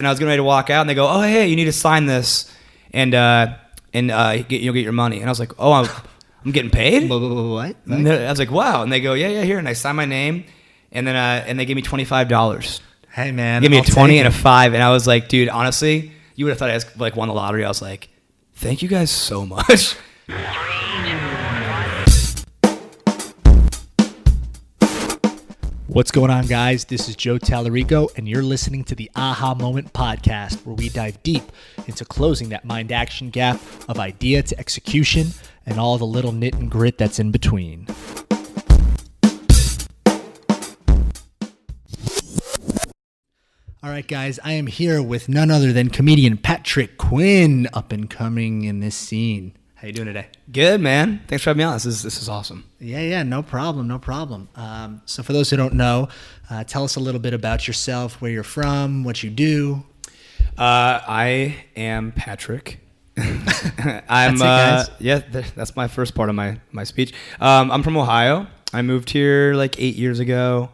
And I was getting ready to walk out, and they go, "Oh, hey, you need to sign this, and you'll get your money." And I was like, "Oh, I'm getting paid?" What? And I was like, "Wow!" And they go, "Yeah, here." And I signed my name, and then and they gave me $25. Hey man, They gave me a 20 and a 5, and I was like, "Dude, honestly, you would have thought I like won the lottery." I was like, "Thank you guys so much." What's going on, guys? This is Joe Tallarico, and you're listening to the Aha Moment podcast, where we dive deep into closing that mind-action gap of idea to execution and all the little nit and grit that's in between. All right, guys, I am here with none other than comedian Patrick Quinn, up and coming in this scene. How you doing today? Good, man. Thanks for having me on. This is awesome. Yeah, no problem. So for those who don't know, tell us a little bit about yourself, where you're from, what you do. I am Patrick. That's it, guys. Yeah, that's my first part of my speech. I'm from Ohio. I moved here like 8 years ago,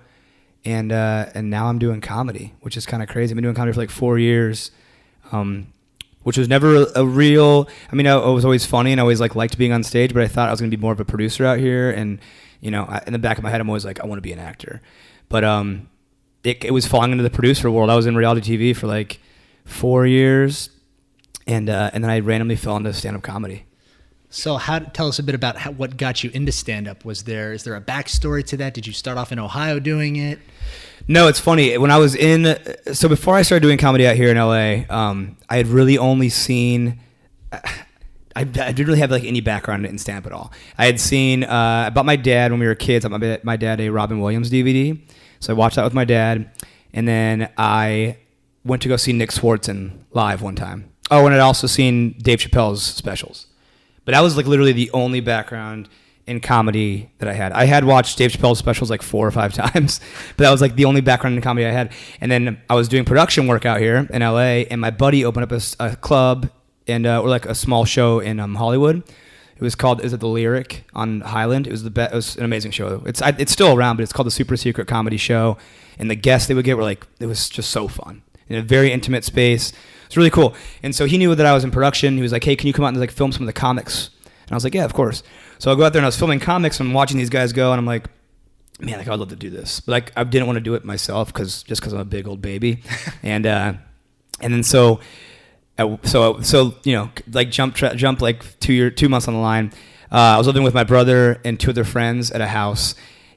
and now I'm doing comedy, which is kind of crazy. I've been doing comedy for like 4 years. Which was never a real. I mean, I was always funny and I always liked being on stage, but I thought I was going to be more of a producer out here. And in the back of my head, I'm always like, I want to be an actor. But it was falling into the producer world. I was in reality TV for like 4 years, and then I randomly fell into stand-up comedy. So tell us a bit about what got you into stand-up. Is there a backstory to that? Did you start off in Ohio doing it? No, it's funny. When I was so before I started doing comedy out here in LA, I had really only seen, I didn't really have like any background in stand-up at all. I had seen, I bought my dad when we were kids, I bought my dad a Robin Williams DVD. So I watched that with my dad. And then I went to go see Nick Swartzen live one time. Oh, and I'd also seen Dave Chappelle's specials. But that was like literally the only background in comedy that I had. I had watched Dave Chappelle's specials like 4 or 5 times, but that was like the only background in comedy I had. And then I was doing production work out here in LA, and my buddy opened up a club and or like a small show in Hollywood. It was the Lyric on Highland. It was it was an amazing show. It's still around, but it's called the Super Secret Comedy Show. And the guests they would get were like, it was just so fun in a very intimate space. It's really cool. And so he knew that I was in production. He was like, "Hey, can you come out and like film some of the comics?" And I was like, "Yeah, of course." So I go out there and I was filming comics and I'm watching these guys go, and I'm like, man, I'd love to do this. But I didn't want to do it myself because I'm a big old baby. And then so like jump like 2 months on the line. I was living with my brother and 2 other friends at a house,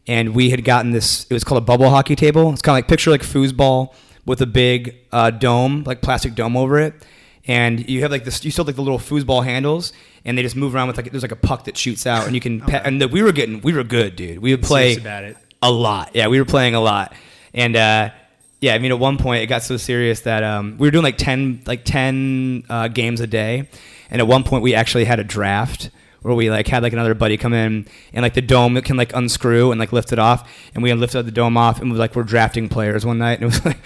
and we had gotten this, it was called a bubble hockey table. It's kind of like, picture like foosball with a big dome, like plastic dome over it. And you have like this, you still have like the little foosball handles, and they just move around with like, there's like a puck that shoots out, and you can, and we were good, dude. We would play a lot. Yeah, we were playing a lot. And yeah, I mean, at one point it got so serious that we were doing like 10 games a day. And at one point we actually had a draft where we like had like another buddy come in, and like the dome can like unscrew and like lift it off. And we lifted the dome off, and we're drafting players one night, and it was like,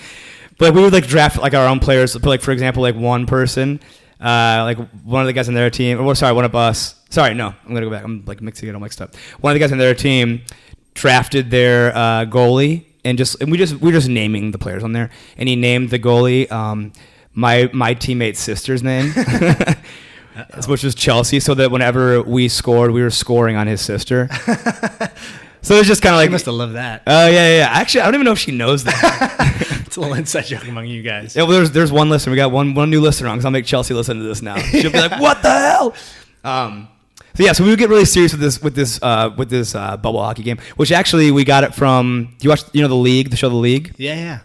but we would like draft like our own players. Like, for example, like one person, like one of the guys on their team, or sorry, one of us. Sorry, no, I'm gonna go back. I'm like mixing it all mixed up. One of the guys on their team drafted their goalie, and we're just naming the players on there. And he named the goalie my teammate's sister's name, which was Chelsea. So that whenever we scored, we were scoring on his sister. So it's just kind of like, I must have loved that. Oh yeah. Actually, I don't even know if she knows that. It's a little inside joke among you guys. Yeah, well, there's one listener. We got one new listener on, because I'll make Chelsea listen to this now. She'll be like, "What the hell?" So we would get really serious with this bubble hockey game, which actually we got it from. You watch the League, the show The League? Yeah.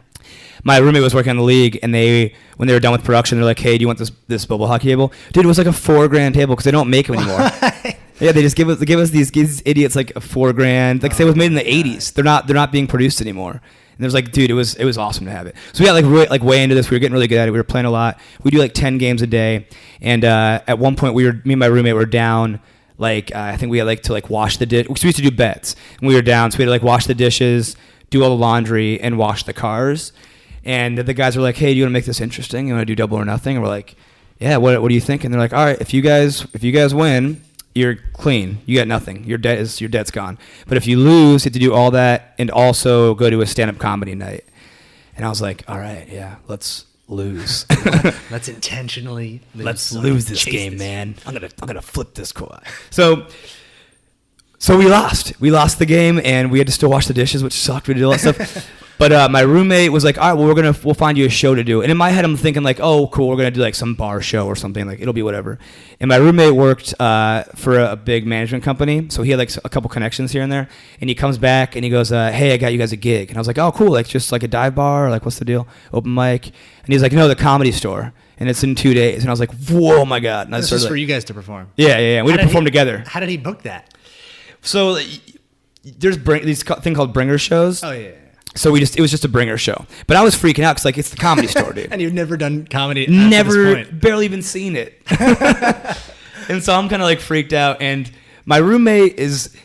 My roommate was working on The League, and when they were done with production, they're like, "Hey, do you want this bubble hockey table?" Dude, it was like a $4,000 table, because they don't make them anymore. Yeah, they just give us these idiots like a $4,000. Like, say it was made in the 80s. They're not being produced anymore. And it was like, dude, it was awesome to have it. So we got like really, like way into this. We were getting really good at it. We were playing a lot. We do like 10 games a day. And at one point, me and my roommate were down. Like I think we had like to like wash the dish. We used to do bets, and we were down, so we had to like wash the dishes, do all the laundry, and wash the cars. And the guys were like, "Hey, do you want to make this interesting? You want to do double or nothing?" And we're like, "Yeah, what do you think?" And they're like, "All right, if you guys win, you're clean. You got nothing. Your debt's gone. But if you lose, you have to do all that and also go to a stand-up comedy night." And I was like, "All right, yeah, let's lose. Let's intentionally lose. Let's lose this game, man. I'm gonna flip this coin. So we lost. We lost the game, and we had to still wash the dishes, which sucked. We did all that stuff. But my roommate was like, all right, well, we'll find you a show to do. And in my head, I'm thinking like, oh, cool, we're going to do like some bar show or something. Like, it'll be whatever. And my roommate worked for a big management company. So he had like a couple connections here and there. And he comes back and he goes, hey, I got you guys a gig. And I was like, oh, cool. Like, just like a dive bar? Or like, what's the deal? Open mic? And he's like, no, the Comedy Store. And it's in 2 days. And I was like, whoa, my God. And this is for you guys to perform. Yeah. We had to perform together. How did he book that? So there's these thing called bringer shows. Oh, yeah. So it was just a bringer show. But I was freaking out because like it's the Comedy Store, dude. And you've never done comedy Never, barely even seen it. And so I'm kind of like freaked out. And my roommate is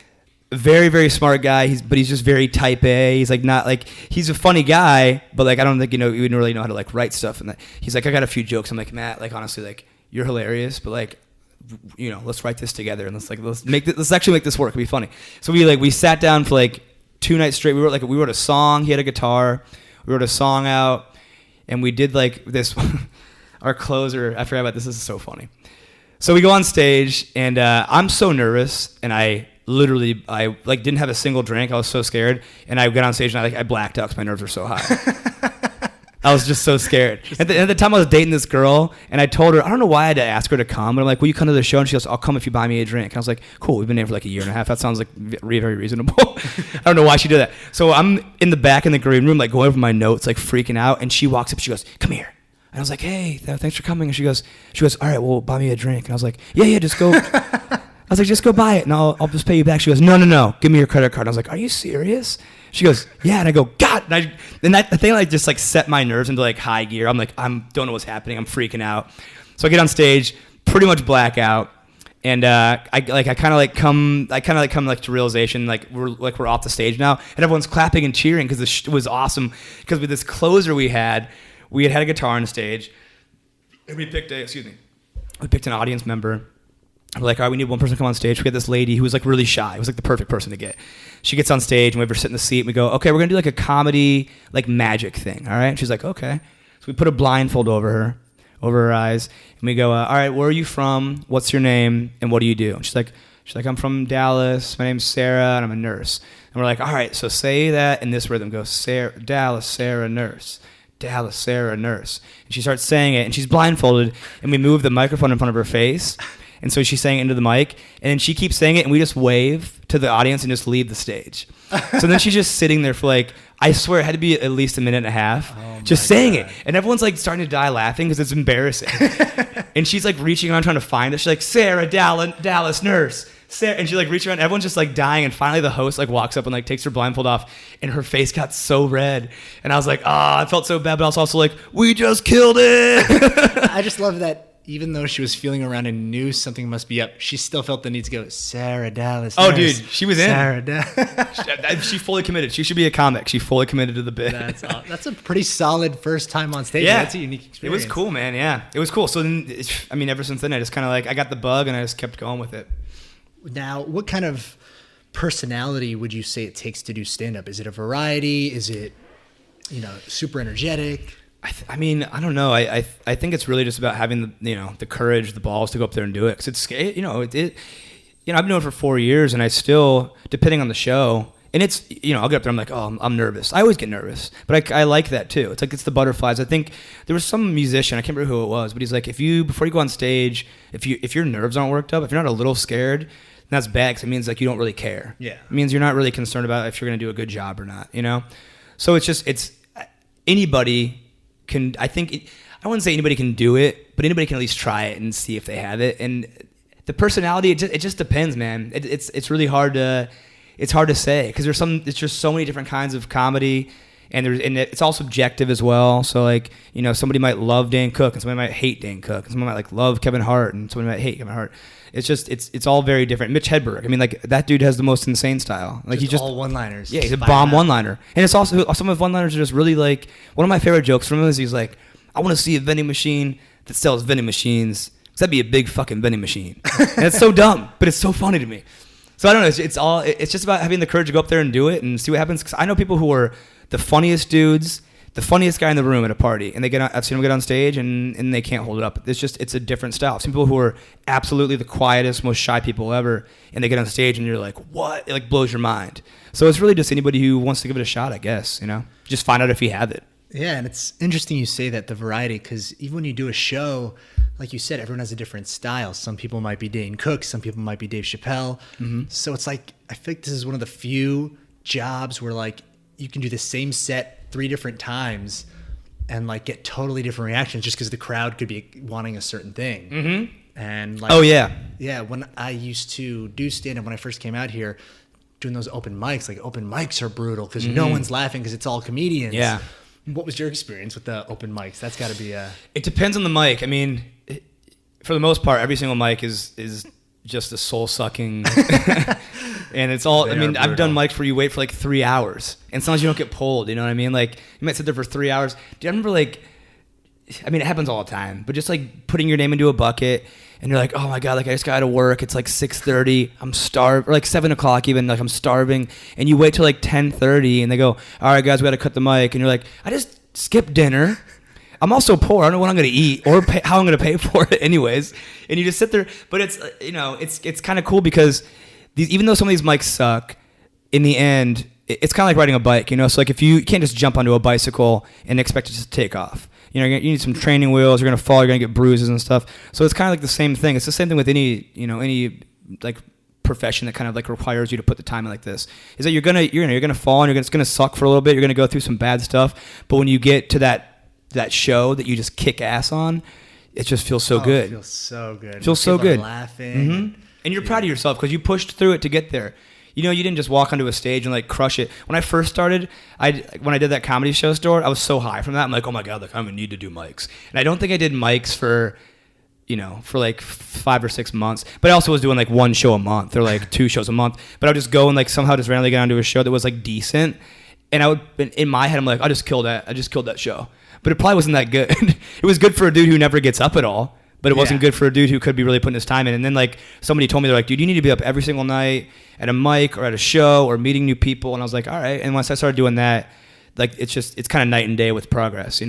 a very, very smart guy. But he's just very type A. He's like not like, he's a funny guy, but like I don't think, you wouldn't really know how to like write stuff. And he's like, I got a few jokes. I'm like, Matt, like honestly, like you're hilarious, but like, let's write this together and let's actually make this work. It'll be funny. So we sat down for like 2 nights straight. We wrote a song. He had a guitar. We wrote a song out, and we did like this. Our closer. I forgot about this. This is so funny. So we go on stage, and I'm so nervous, and I like didn't have a single drink. I was so scared, and I got on stage and I blacked out because my nerves were so high. I was just so scared. At the time, I was dating this girl, and I told her, I don't know why I had to ask her to come, but I'm like, will you come to the show? And she goes, I'll come if you buy me a drink. And I was like, cool, we've been dating for like a year and a half. That sounds like very, very reasonable. I don't know why she did that. So I'm in the back in the green room, like going over my notes, like freaking out, and she walks up, she goes, come here. And I was like, hey, thanks for coming. And she goes, all right, well, buy me a drink. And I was like, yeah, just go. I was like, just go buy it, and I'll just pay you back. She goes, no, give me your credit card. And I was like, are you serious? She goes, yeah, and I go, God, and that thing like just like set my nerves into like high gear. I'm like, don't know what's happening. I'm freaking out. So I get on stage, pretty much black out, and I kind of come to realization like we're off the stage now, and everyone's clapping and cheering because it was awesome. Because with this closer we had a guitar on stage, and we picked an audience member. We're like, all right, we need one person to come on stage. We had this lady who was like really shy. It was like the perfect person to get. She gets on stage and we have her sit in the seat and we go, okay, we're going to do like a comedy, like magic thing. All right. And she's like, okay. So we put a blindfold over her eyes. And we go, all right, where are you from? What's your name? And what do you do? And she's like, I'm from Dallas. My name's Sarah and I'm a nurse. And we're like, all right, so say that in this rhythm. Go, Sarah, Dallas, Sarah, nurse. Dallas, Sarah, nurse. And she starts saying it and she's blindfolded and we move the microphone in front of her face. And so she's saying it into the mic, and then she keeps saying it, and we just wave to the audience and just leave the stage. So then she's just sitting there for like, I swear it had to be at least a minute and a half, just saying it. And everyone's like starting to die laughing because it's embarrassing. And she's like reaching around trying to find it. She's like, Sarah, Dallas, nurse. Sarah. And she like reaches around, everyone's just like dying, and finally the host like walks up and like takes her blindfold off, and her face got so red. And I was like, I felt so bad, but I was also like, we just killed it. I just love that. Even though she was feeling around and knew something must be up, she still felt the need to go, Sarah Dallas. Oh, dude, she was in. Sarah Dallas. She fully committed. She should be a comic. She fully committed to the bit. That's a pretty solid first time on stage. Yeah. That's a unique experience. It was cool, man. Yeah, it was cool. So then, ever since then, I just kind of like, I got the bug and I just kept going with it. Now, what kind of personality would you say it takes to do stand-up? Is it a variety? Is it, super energetic? I mean, I don't know. I think it's really just about having the courage, the balls to go up there and do it. Cause it's I've been doing it for 4 years, and I still, depending on the show, and it's I'll get up there, I'm like, oh, I'm nervous. I always get nervous, but I like that too. It's like it's the butterflies. I think there was some musician, I can't remember who it was, but he's like, before you go on stage, if your nerves aren't worked up, if you're not a little scared, that's bad, because it means like you don't really care. Yeah, it means you're not really concerned about if you're gonna do a good job or not. So it's anybody can, I wouldn't say anybody can do it, but anybody can at least try it and see if they have it. And the personality, it just depends, man. It's really hard to say, because it's just so many different kinds of comedy, and it's all subjective as well. So like, somebody might love Dan Cook and somebody might hate Dan Cook, and somebody might like love Kevin Hart and somebody might hate Kevin Hart. It's just it's all very different. Mitch Hedberg, I mean, like that dude has the most insane style. Like he's just all one-liners. Yeah, he's a bomb one-liner, and it's also some of his one-liners are just really like, one of my favorite jokes from him is he's like, I want to see a vending machine that sells vending machines, because that'd be a big fucking vending machine. And it's so dumb, but it's so funny to me. So I don't know. It's just about having the courage to go up there and do it and see what happens. Because I know people who are the funniest dudes, the funniest guy in the room at a party, and I've seen them get on stage and they can't hold it up. It's a different style. Some people who are absolutely the quietest, most shy people ever, and they get on stage and you're like, what? It like blows your mind. So it's really just anybody who wants to give it a shot, I guess, just find out if you have it. Yeah, and it's interesting you say that, the variety, because even when you do a show, like you said, everyone has a different style. Some people might be Dane Cook, some people might be Dave Chappelle. Mm-hmm. So it's like, I think this is one of the few jobs where like you can do the same set 3 different times and like get totally different reactions just because the crowd could be wanting a certain thing. Mm-hmm. And like, oh yeah, when I used to do stand-up when I first came out here, doing those open mics, like open mics are brutal because no one's laughing because it's all comedians. Yeah. What was your experience with the open mics? That's got to be It depends on the mic. I mean, for the most part, every single mic is just a soul-sucking... and it's all... I mean, I've done mics where you wait for like 3 hours. And sometimes you don't get pulled, you know what I mean? Like, you might sit there for 3 hours. Do you remember like... I mean, it happens all the time. But just like putting your name into a bucket and you're like, oh my God, like I just got to work. It's like 6:30. I'm starved. Or like 7 o'clock even. Like I'm starving. And you wait till like 10:30 and they go, all right, guys, we got to cut the mic. And you're like, I just skipped dinner. I'm also poor. I don't know what I'm going to eat or how I'm going to pay for it anyways. And you just sit there. But it's, it's kind of cool because even though some of these mics suck, in the end, it's kind of like riding a bike, So like if you can't just jump onto a bicycle and expect it to take off. You need some training wheels. You're going to fall. You're going to get bruises and stuff. So it's kind of like the same thing. It's the same thing with any like profession that kind of like requires you to put the time in like this. Is that you're going to fall and it's going to suck for a little bit. You're going to go through some bad stuff. But when you get to that show that you just kick ass on, it just feels so good. It feels so good. It feels so good. Laughing. Mm-hmm. And you're proud of yourself because you pushed through it to get there. You didn't just walk onto a stage and like crush it. When I first started, when I did that comedy show store, I was so high from that. I'm like, oh my God, like I'm gonna need to do mics. And I don't think I did mics for like 5 or 6 months. But I also was doing like 1 show a month or like 2 shows a month. But I would just go and like somehow just randomly get onto a show that was like decent. And I would, in my head, I'm like, I just killed that show. But it probably wasn't that good. It was good for a dude who never gets up at all. But it wasn't good for a dude who could be really putting his time in. And then like somebody told me, they're like, dude, you need to be up every single night at a mic or at a show or meeting new people. And I was like, all right. And once I started doing that, like it's kind of night and day with progress,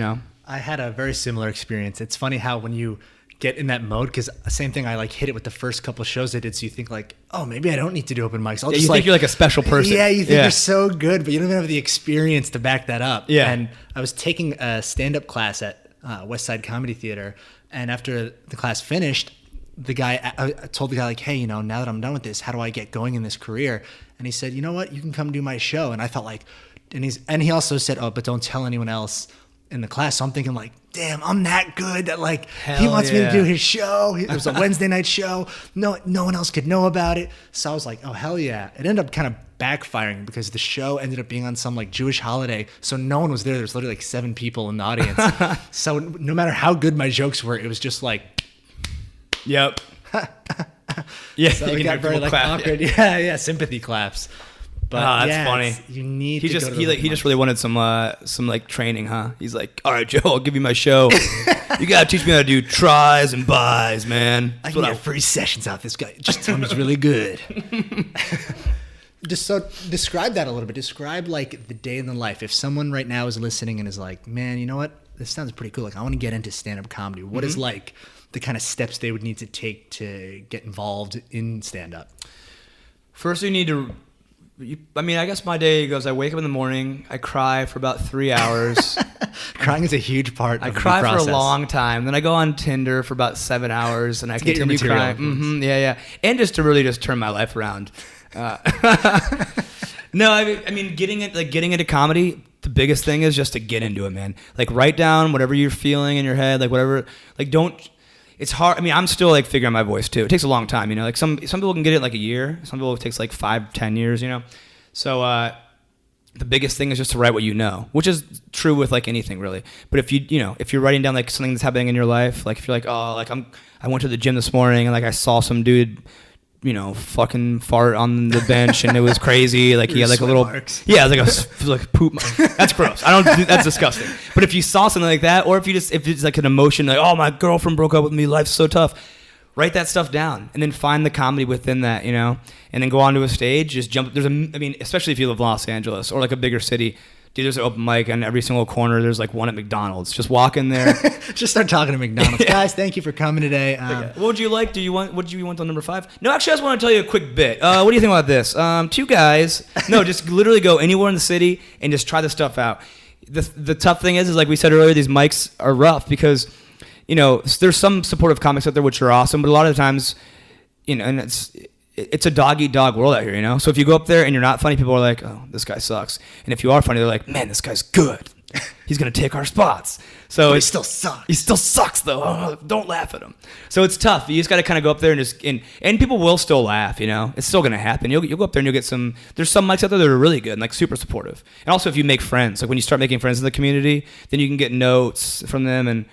I had a very similar experience. It's funny how when you get in that mode, because same thing, I like hit it with the first couple shows I did. So you think like, oh, maybe I don't need to do open mics. You think you're like a special person. Yeah, you think you're so good, but you don't even have the experience to back that up. Yeah. And I was taking a stand-up class at West Side Comedy Theater. And after the class finished, I told the guy like, hey, now that I'm done with this, how do I get going in this career? And he said, you know what, you can come do my show. And I felt like, and he also said, oh, but don't tell anyone else in the class. So I'm thinking like, damn, I'm that good that like he wants me to do his show. It was a Wednesday night show. No one else could know about it. So I was like, oh hell yeah. It ended up kind of backfiring because the show ended up being on some like Jewish holiday. So no one was there. There was literally like 7 people in the audience. So no matter how good my jokes were, it was just like, yep. Yeah. So it got very like clap, awkward. Yeah. Sympathy claps. But that's funny. You need he to just go to he just really wanted some like training, huh? He's like, all right, Joe, I'll give you my show. You gotta teach me how to do tries and buys, man. I can get free sessions out this guy. Just tell him he's really good. Just so describe that a little bit. Describe like the day in the life. If someone right now is listening and is like, man, you know what? This sounds pretty cool. Like I want to get into stand-up comedy. What is like the kind of steps they would need to take to get involved in stand-up? First, you need to. I guess my day goes, I wake up in the morning, I cry for about 3 hours. Crying is a huge part of the process. I cry for a long time. Then I go on Tinder for about 7 hours and I continue crying. Mm-hmm, yeah. And just to really just turn my life around. No, I mean, getting into comedy, the biggest thing is just to get into it, man. Like write down whatever you're feeling in your head, like whatever, like don't. It's hard. I mean, I'm still like figuring my voice too. It takes a long time, Like some people can get it like a year. Some people it takes like 5-10 years, So the biggest thing is just to write what you know, which is true with like anything really. But if if you're writing down like something that's happening in your life, like if you're like, oh, like I went to the gym this morning and like I saw some dude, fucking fart on the bench and it was crazy. Like he had like a little, marks. Yeah, it was like poop. That's gross. That's disgusting. But if you saw something like that, or if it's like an emotion, like, oh, my girlfriend broke up with me, life's so tough. Write that stuff down and then find the comedy within that, and then go onto a stage, just jump. Especially if you live in Los Angeles or like a bigger city, Dude, there's an open mic on every single corner. There's like one at McDonald's. Just walk in there. Just start talking to McDonald's. Guys, thank you for coming today. What would you like? What do you want on number 5? No, actually, I just want to tell you a quick bit. What do you think about this? 2 guys. No, just literally go anywhere in the city and just try the stuff out. The tough thing is like we said earlier, these mics are rough because, there's some supportive comics out there which are awesome, but a lot of times, and it's a dog-eat-dog world out here, So if you go up there and you're not funny, people are like, oh, this guy sucks. And if you are funny, they're like, man, this guy's good. He's going to take our spots. So he still sucks. He still sucks, though. Oh, don't laugh at him. So it's tough. You just got to kind of go up there and people will still laugh, It's still going to happen. You'll go up there and you'll get there's some mics out there that are really good and like super supportive. And also if you make friends, like when you start making friends in the community, then you can get notes from them. And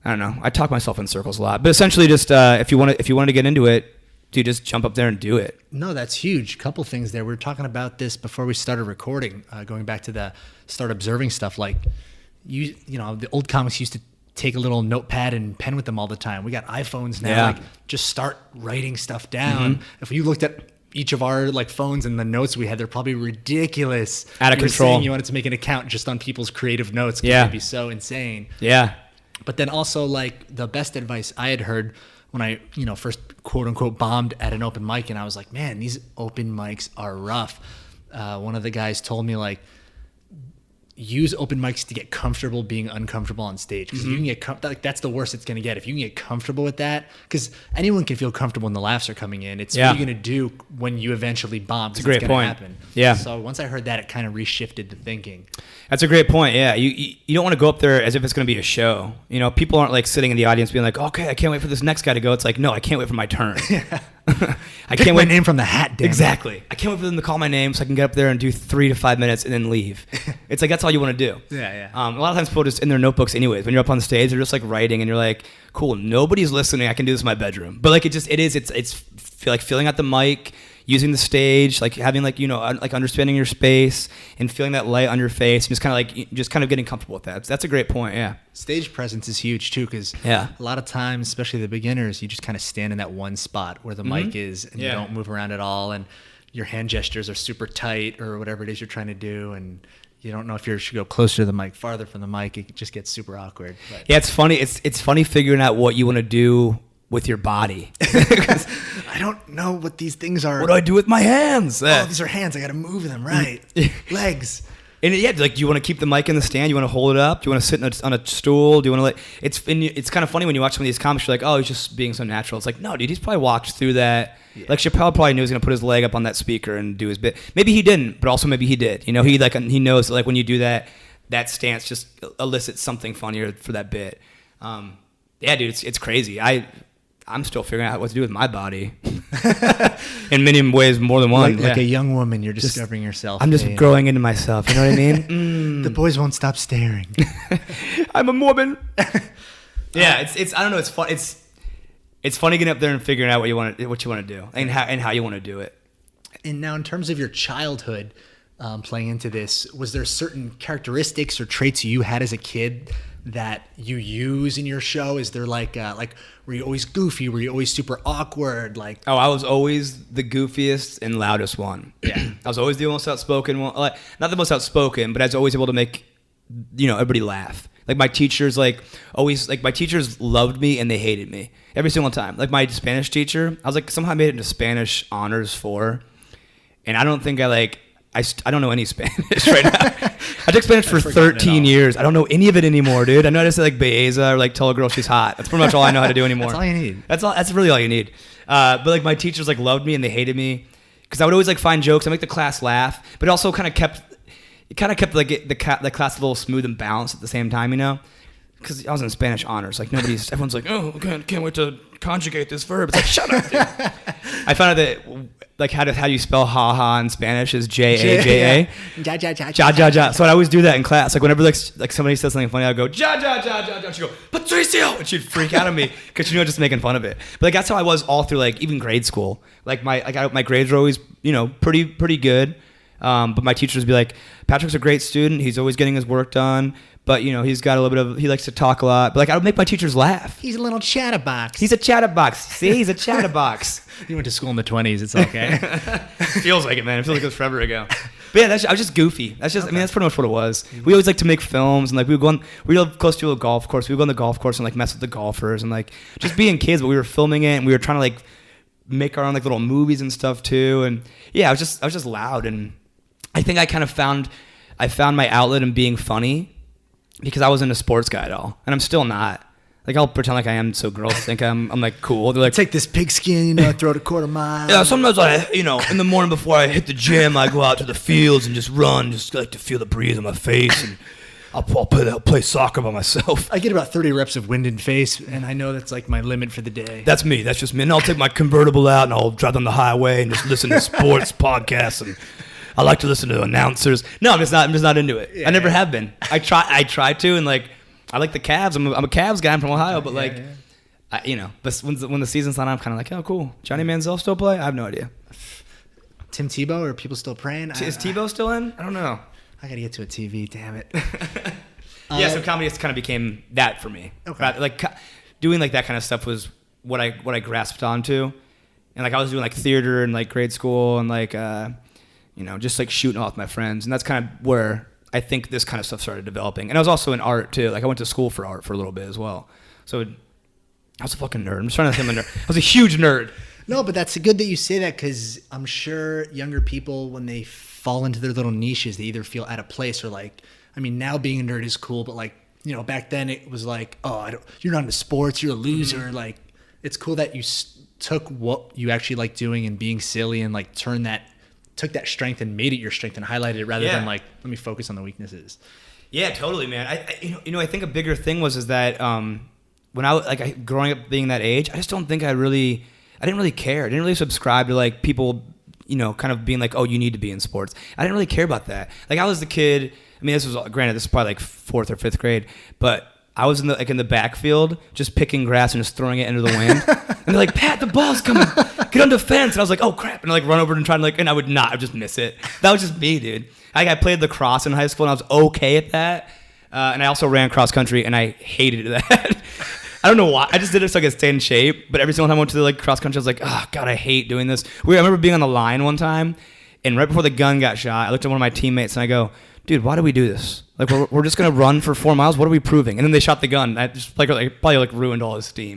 I don't know. I talk myself in circles a lot. But essentially just if you wanted to get into it, dude, just jump up there and do it. No, that's huge. Couple things there. We were talking about this before we started recording, going back to start observing stuff. Like, the old comics used to take a little notepad and pen with them all the time. We got iPhones now. Yeah. Like, just start writing stuff down. Mm-hmm. If you looked at each of our phones and the notes we had, they're probably ridiculous. Out of control. Saying you wanted to make an account just on people's creative notes. Yeah. It'd be so insane. Yeah. But then also, the best advice I had heard when I, first quote unquote bombed at an open mic, and I was like, man, these open mics are rough. One of the guys told me use open mics to get comfortable being uncomfortable on stage. Because if you can get that's the worst it's going to get. If you can get comfortable with that, because anyone can feel comfortable when the laughs are coming in. It's what you're going to do when you eventually bomb. That's a great point. Happen. Yeah. So once I heard that, it kind of reshifted the thinking. That's a great point. Yeah, you don't want to go up there as if it's going to be a show. People aren't sitting in the audience being like, okay, I can't wait for this next guy to go. It's like, no, I can't wait for my turn. I can't wait. My name from the hat, damn exactly. It. I can't wait for them to call my name so I can get up there and do 3 to 5 minutes and then leave. It's like that's all you want to do. Yeah. A lot of times people are just in their notebooks anyways. When you're up on the stage, they're just writing, and you're like, cool, nobody's listening. I can do this in my bedroom. But it's like filling out the mic, using the stage, having understanding your space and feeling that light on your face, and just kind of getting comfortable with that. That's a great point. Yeah. Stage presence is huge too, because a lot of times, especially the beginners, you just kind of stand in that one spot where the mic is, and you don't move around at all, and your hand gestures are super tight or whatever it is you're trying to do, and you don't know if you should go closer to the mic, farther from the mic. It just gets super awkward. But. Yeah, it's funny. It's funny figuring out what you want to do with your body. I don't know what these things are. What do I do with my hands? Oh, these are hands. I got to move them, right? Legs. And do you want to keep the mic in the stand? You want to hold it up? Do you want to sit on a stool? Do you want to it's kind of funny when you watch some of these comics, you're like, oh, he's just being so natural. It's like, no, dude, he's probably walked through that. Yeah. Chappelle probably knew he was going to put his leg up on that speaker and do his bit. Maybe he didn't, but also maybe he did. He knows that when you do that stance just elicits something funnier for that bit. Yeah, dude, it's crazy. I'm still figuring out what to do with my body in many ways, more than one. Like a young woman, you're discovering yourself. I'm just growing into myself. You know what I mean? The boys won't stop staring. I'm a woman. Yeah, it's I don't know. It's fun. It's funny getting up there and figuring out what you want to do and how you want to do it. And now, in terms of your childhood, playing into this, was there certain characteristics or traits you had as a kid that you use in your show? Is there were you always goofy? Were you always super awkward? I was always the goofiest and loudest one. Yeah. I was always the most outspoken one. Not the most outspoken, but I was always able to make everybody laugh. My teachers my teachers loved me and they hated me every single time. My Spanish teacher, I was somehow I made it into Spanish honors 4, and I don't think I don't know any Spanish right now. I took Spanish for 13 years. I don't know any of it anymore, dude. I know how to say belleza or tell a girl she's hot. That's pretty much all I know how to do anymore. That's all you need. That's really all you need. But my teachers loved me and they hated me because I would always find jokes. I make the class laugh, but it also kind of kept the class a little smooth and balanced at the same time, because I was in Spanish honors. Everyone's like, oh, can't wait to conjugate this verb. It's like, shut up, dude. I found out that how do you spell ha in Spanish is J-A-J-A. Ja. So I always do that in class. Whenever somebody says something funny, I'll go ja. She'd go, Patricio, and she'd freak out on me because she knew I was just making fun of it. But that's how I was all through even grade school. My grades were always pretty good. But my teachers would be like, Patrick's a great student. He's always getting his work done. But, he's got a little bit of, he likes to talk a lot. But I would make my teachers laugh. He's a little chatterbox. He's a chatterbox. See, he's a chatterbox. You went to school in the 20s. It's okay. Feels like it, man. It feels like it was forever ago. But yeah, I was just goofy. That's just, I mean, that's pretty much what it was. We always like to make films, and like we live close to a golf course. We would go on the golf course and like mess with the golfers and like just being kids. But we were filming it, and we were trying to like make our own like little movies and stuff too. And yeah, I was just loud, and I think I kind of found my outlet in being funny because I wasn't a sports guy at all, and I'm still not. Like, I'll pretend like I am so girls think I'm like cool. They're like, take this pigskin, throw it a quarter mile. Yeah, sometimes in the morning before I hit the gym, I go out to the fields and just run, just like to feel the breeze on my face, and I'll play soccer by myself. I get about 30 reps of wind and face, and I know that's like my limit for the day. That's me. That's just me. And I'll take my convertible out and I'll drive down the highway and just listen to sports podcasts, and I like to listen to announcers. No, I'm just not into it. Yeah, I never have been. I try to, and like, I like the Cavs. I'm a Cavs guy. I'm from Ohio, but but when the season's not on, I'm kind of like, oh, cool. Johnny Manziel still play? I have no idea. Tim Tebow, are people still praying? Is Tebow still in? I don't know. I got to get to a TV, damn it. So comedy just kind of became that for me. Okay. Like doing like that kind of stuff was what I grasped onto. And like I was doing like theater in like grade school and like, just like shooting off with my friends. And that's kind of where I think this kind of stuff started developing. And I was also in art too. Like I went to school for art for a little bit as well. So I was a fucking nerd. I'm just trying to think I'm a nerd. I was a huge nerd. No, but that's good that you say that, because I'm sure younger people, when they fall into their little niches, they either feel out of place or like, I mean, now being a nerd is cool, but like, back then it was like, oh, you're not into sports, you're a loser. Mm-hmm. Like, it's cool that you took what you actually like doing and being silly and like took that strength and made it your strength and highlighted it rather than like, let me focus on the weaknesses. Yeah, totally, man. I think a bigger thing was that when I was like growing up being that age, I just don't think I didn't really care. I didn't really subscribe to like people, kind of being like, oh, you need to be in sports. I didn't really care about that. Like I was the kid. I mean, this is probably like 4th or 5th grade, but I was in the backfield just picking grass and just throwing it into the wind. And they're like, Pat, the ball's coming. Get on defense. And I was like, oh crap. And I like run over and try to and I would just miss it. That was just me, dude. I played lacrosse in high school and I was okay at that. And I also ran cross country and I hated that. I don't know why. I just did it so I could stay in shape. But every single time I went to the cross country, I was like, oh God, I hate doing this. I remember being on the line one time, and right before the gun got shot, I looked at one of my teammates and I go, dude, why do we do this? Like we're just gonna run for 4 miles. What are we proving? And then they shot the gun. I just probably ruined all his steam.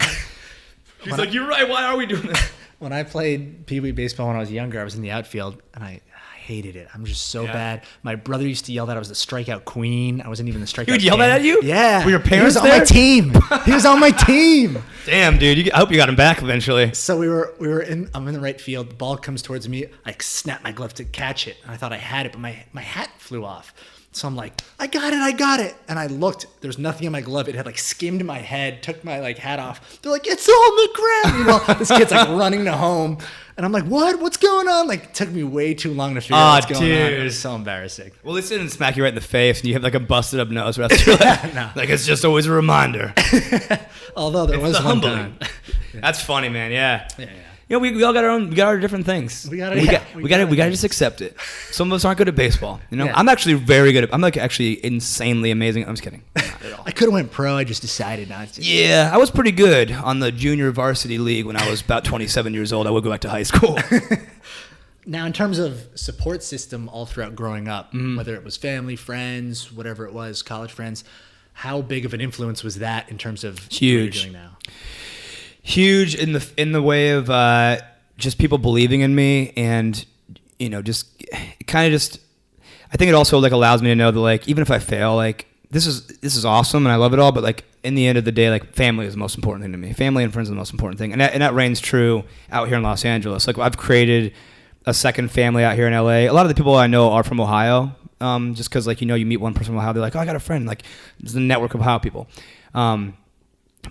He's like, you're right. Why are we doing this? When I played Pee Wee baseball when I was younger, I was in the outfield and I hated it. I'm just so bad. My brother used to yell that I was the strikeout queen. I wasn't even the strikeout. He would yell that at you? Yeah. Were your parents there? He was on my team. Damn, dude. I hope you got him back eventually. So I'm in the right field. The ball comes towards me. I snap my glove to catch it. And I thought I had it, but my hat flew off. So I'm like, I got it. And I looked, there's nothing in my glove. It had skimmed my head, took my hat off. They're like, it's on the ground. This kid's running to home. And I'm like, what? What's going on? It took me way too long to figure out what's going on. It was so embarrassing. Well, they didn't smack you right in the face and you have a busted up nose. No. It's just always a reminder. Although there was one time. That's funny, man. Yeah. We all got our different things. We gotta just accept it. Some of us aren't good at baseball. I'm actually very good at. I'm actually insanely amazing. I'm just kidding. Not at all. I could have went pro. I just decided not to. Yeah, I was pretty good on the junior varsity league when I was about 27 years old. I would go back to high school. Now, in terms of support system all throughout growing up, whether it was family, friends, whatever it was, college friends, how big of an influence was that in terms of what you're doing now? Huge in the way of just people believing in me, and just kind of just. I think it also allows me to know that even if I fail, this is awesome and I love it all, but in the end of the day, family is the most important thing to me. Family and friends are the most important thing, and that reigns true out here in Los Angeles. I've created a second family out here in LA. A lot of the people I know are from Ohio, just because you meet one person from Ohio, they're like, oh, I got a friend. There's a network of Ohio people.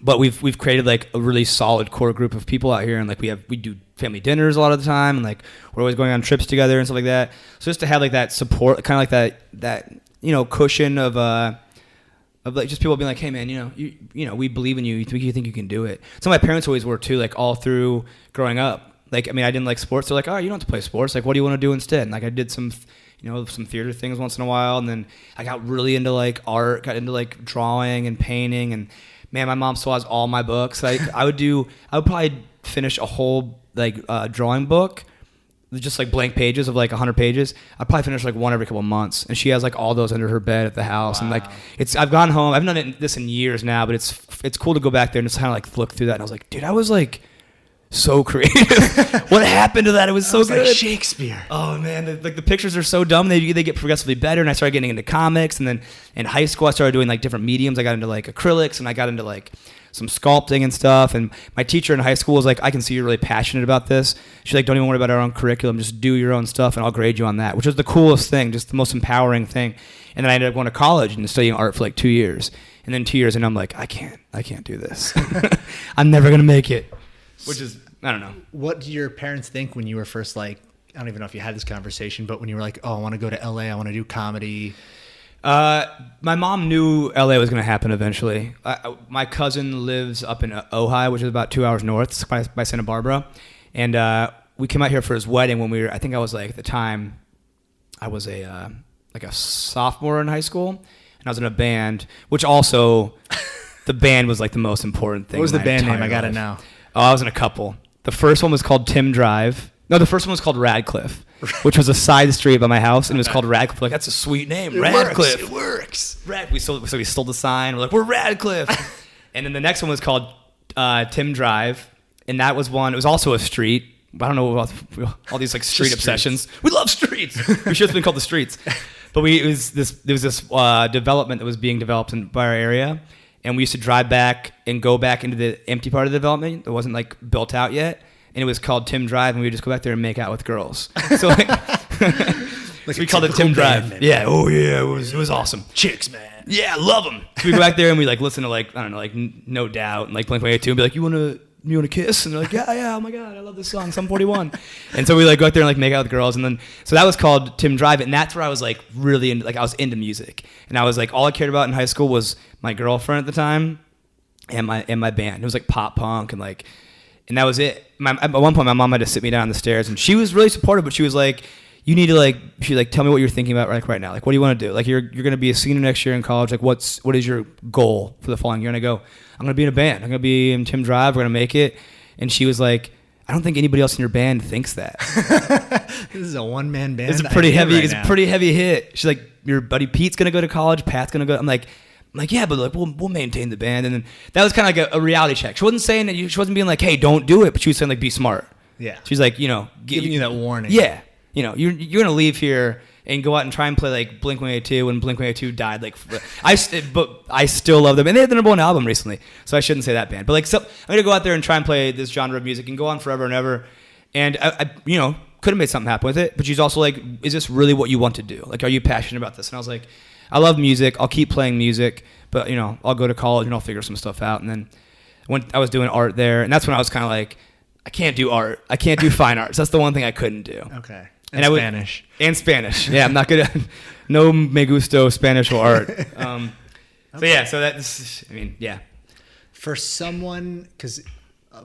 But we've created a really solid core group of people out here, and we do family dinners a lot of the time, and we're always going on trips together and stuff like that. So just to have that support, kind of that cushion of just people being like, hey man, we believe in you. You think you can do it. Some of my parents always were too, all through growing up. I didn't like sports. They're like, oh, you don't have to play sports. What do you want to do instead? And I did some some theater things once in a while, and then I got really into art, got into drawing and painting, and man, my mom still has all my books. I would probably finish a whole drawing book just like blank pages of like 100 pages. I probably finish like one every couple of months, and she has like all those under her bed at the house. Wow. And like I've gone home. I've done this in years now, but it's cool to go back there and just kind of like look through that. And I was like, dude, I was like so creative. What happened to that? It was so good. Like Shakespeare. Oh man, the pictures are so dumb. They get progressively better, and I started getting into comics. And then in high school, I started doing like different mediums. I got into like acrylics, and I got into like some sculpting and stuff. And my teacher in high school was like, I can see you're really passionate about this. She's like, don't even worry about our own curriculum. Just do your own stuff, and I'll grade you on that, which was the coolest thing, just the most empowering thing. And then I ended up going to college and studying art for like 2 years. And then 2 years, and I'm like, I can't do this. I'm never gonna make it. Which is, I don't know. What did your parents think when you were first like, I don't even know if you had this conversation, but when you were like, oh, I want to go to LA, I want to do comedy. My mom knew LA was going to happen eventually. My cousin lives up in Ojai, which is about 2 hours north by Santa Barbara. And we came out here for his wedding when I think I was like, at the time, I was like a sophomore in high school. And I was in a band, which also, the band was like the most important thing. What was the band name? I got to know. Oh, I was in a couple. The first one was called Tim Drive. No, the first one was called Radcliffe, which was a side street by my house, and it was called Radcliffe. Like, that's a sweet name, Radcliffe. It works. We stole the sign. We're like, we're Radcliffe. And then the next one was called Tim Drive, and that was one. It was also a street. I don't know about all these like street obsessions. We love streets. We should have been called the Streets. But there was this development that was being developed by our area. And we used to drive back and go back into the empty part of the development that wasn't like built out yet. And it was called Tim Drive, and we would just go back there and make out with girls. So like, so we called it Tim Drive. Yeah. Oh yeah, it was awesome. Chicks, man. Yeah, love them. So we go back there and we like listen to like, I don't know, like No Doubt and like Blink-182 and be like, you want to kiss? And they're like, yeah, oh my God, I love this song, Sum 41. And so we like go out there and like make out with girls. And then, so that was called Tim Drive. And that's where I was like really into, like I was into music. And I was like, all I cared about in high school was my girlfriend at the time and my band. It was like pop punk and that was it. At one point, my mom had to sit me down on the stairs and she was really supportive, but she was like, you need to she's like, tell me what you're thinking about right now. Like, what do you want to do? Like, you're going to be a senior next year in college. Like, what is your goal for the following year? And I go, I'm going to be in a band. I'm going to be in Tim Drive. We're going to make it. And she was like, I don't think anybody else in your band thinks that. This is a one-man band. It's a pretty heavy hit. She's like, your buddy Pete's going to go to college. Pat's going to go. I'm like, yeah, but like we'll maintain the band. And then that was kind of like a reality check. She wasn't saying that. She wasn't being like, hey, don't do it. But she was saying like, be smart. Yeah. She's like, giving you that warning. Yeah. You're going to leave here and go out and try and play like Blink-182 when Blink-182 died. Like, but I still love them. And they had the #1 album recently, so I shouldn't say that band. But like, so I'm going to go out there and try and play this genre of music and go on forever and ever. And I could have made something happen with it. But she's also like, is this really what you want to do? Like, are you passionate about this? And I was like, I love music. I'll keep playing music, but I'll go to college and I'll figure some stuff out. And then when I was doing art there, and that's when I was kind of like, I can't do art. I can't do fine arts. That's the one thing I couldn't do. Okay. And Spanish. And Spanish. Yeah, I'm not good at no me gusto Spanish or art. So that's, yeah. For someone, because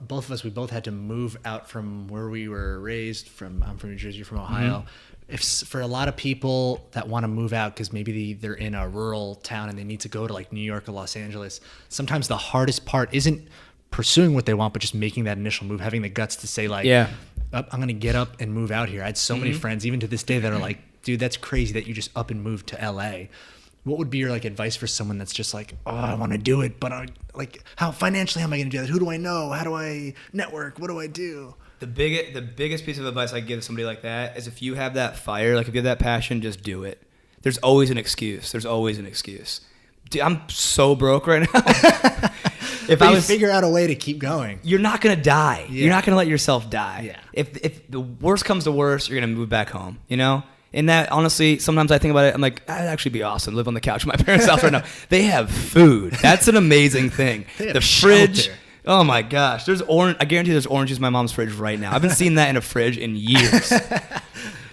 both of us, we both had to move out from where we were raised. I'm from New Jersey, from Ohio. Mm-hmm. If for a lot of people that want to move out because maybe they're in a rural town and they need to go to like New York or Los Angeles, sometimes the hardest part isn't pursuing what they want, but just making that initial move, having the guts to say like, yeah, I'm going to get up and move out here. I had so many friends, even to this day, that are like, dude, that's crazy that you just up and moved to LA. What would be your like advice for someone that's just like, oh, I want to do it, but how financially am I going to do that? Who do I know? How do I network? What do I do? The biggest piece of advice I give somebody like that is if you have that fire, like if you have that passion, just do it. There's always an excuse. Dude, I'm so broke right now. If you figure out a way to keep going, you're not gonna die. Yeah. You're not gonna let yourself die. Yeah. If the worst comes to worst, you're gonna move back home. And that honestly, sometimes I think about it. I'm like, that'd actually be awesome. Live on the couch at my parents' house right now. They have food. That's an amazing thing. The fridge. Shelter. Oh my gosh. There's I guarantee there's oranges in my mom's fridge right now. I haven't seen that in a fridge in years.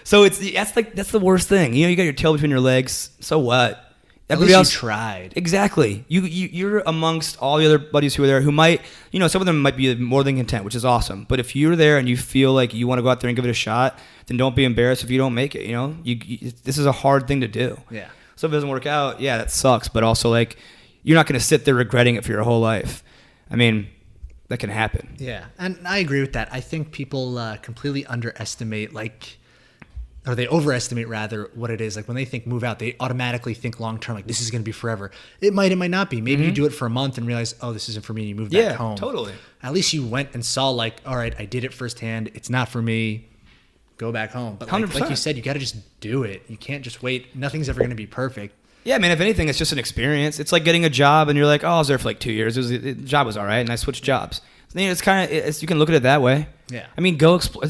So that's the worst thing. You got your tail between your legs. So what? Everybody else tried. Exactly. You're amongst all the other buddies who are there who might, some of them might be more than content, which is awesome. But if you're there and you feel like you want to go out there and give it a shot, then don't be embarrassed if you don't make it. This is a hard thing to do. Yeah. So if it doesn't work out, yeah, that sucks. But also like, you're not going to sit there regretting it for your whole life. I mean, that can happen. Yeah, and I agree with that. I think people completely underestimate, or they overestimate rather, what it is. Like when they think move out, they automatically think long term, like this is going to be forever. It might not be. Maybe you do it for a month and realize, oh, this isn't for me, and you move back home. Yeah, totally. At least you went and saw, like, all right, I did it firsthand. It's not for me. Go back home. But like you said, you got to just do it. You can't just wait. Nothing's ever going to be perfect. Yeah, man, if anything, it's just an experience. It's like getting a job and you're like, oh, I was there for like 2 years. The job was all right, and I switched jobs. It's kind of, you can look at it that way. Yeah. I mean, go explore.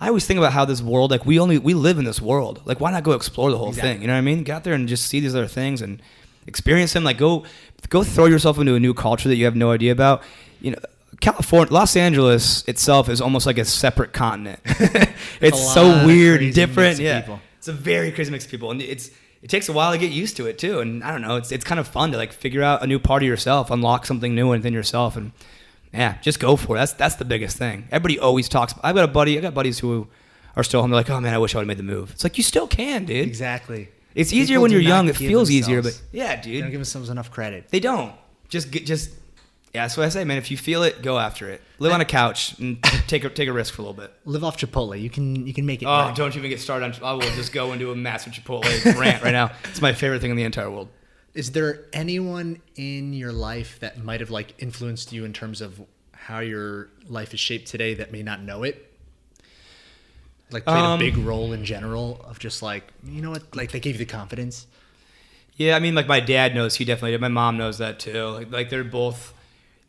I always think about how this world, like we live in this world. Like, why not go explore the whole thing? You know what I mean? Get out there and just see these other things and experience them. Like, go throw yourself into a new culture that you have no idea about. You know, California, Los Angeles itself is almost like a separate continent. It's so weird, different. Yeah. People. It's a very crazy mix of people, and it takes a while to get used to it too. And I don't know, it's kind of fun to like figure out a new part of yourself, unlock something new within yourself, and yeah, just go for it. That's the biggest thing. Everybody always talks. I got buddies who are still home. They're like, oh man, I wish I would have made the move. It's like, you still can, dude. Exactly. It's easier People when you're young. It feels easier, but yeah, dude. They don't give themselves enough credit. They don't. Yeah, that's what I say, man. If you feel it, go after it. Live on a couch and take a risk for a little bit. Live off Chipotle. You can make it. Oh, work. Don't even get started on. I will just go into a massive Chipotle rant right now. It's my favorite thing in the entire world. Is there anyone in your life that might have like influenced you in terms of how your life is shaped today that may not know it? Like played a big role in general of just like, you know what, like they gave you the confidence? Yeah, I mean, like my dad knows. He definitely did. My mom knows that too. Like they're both.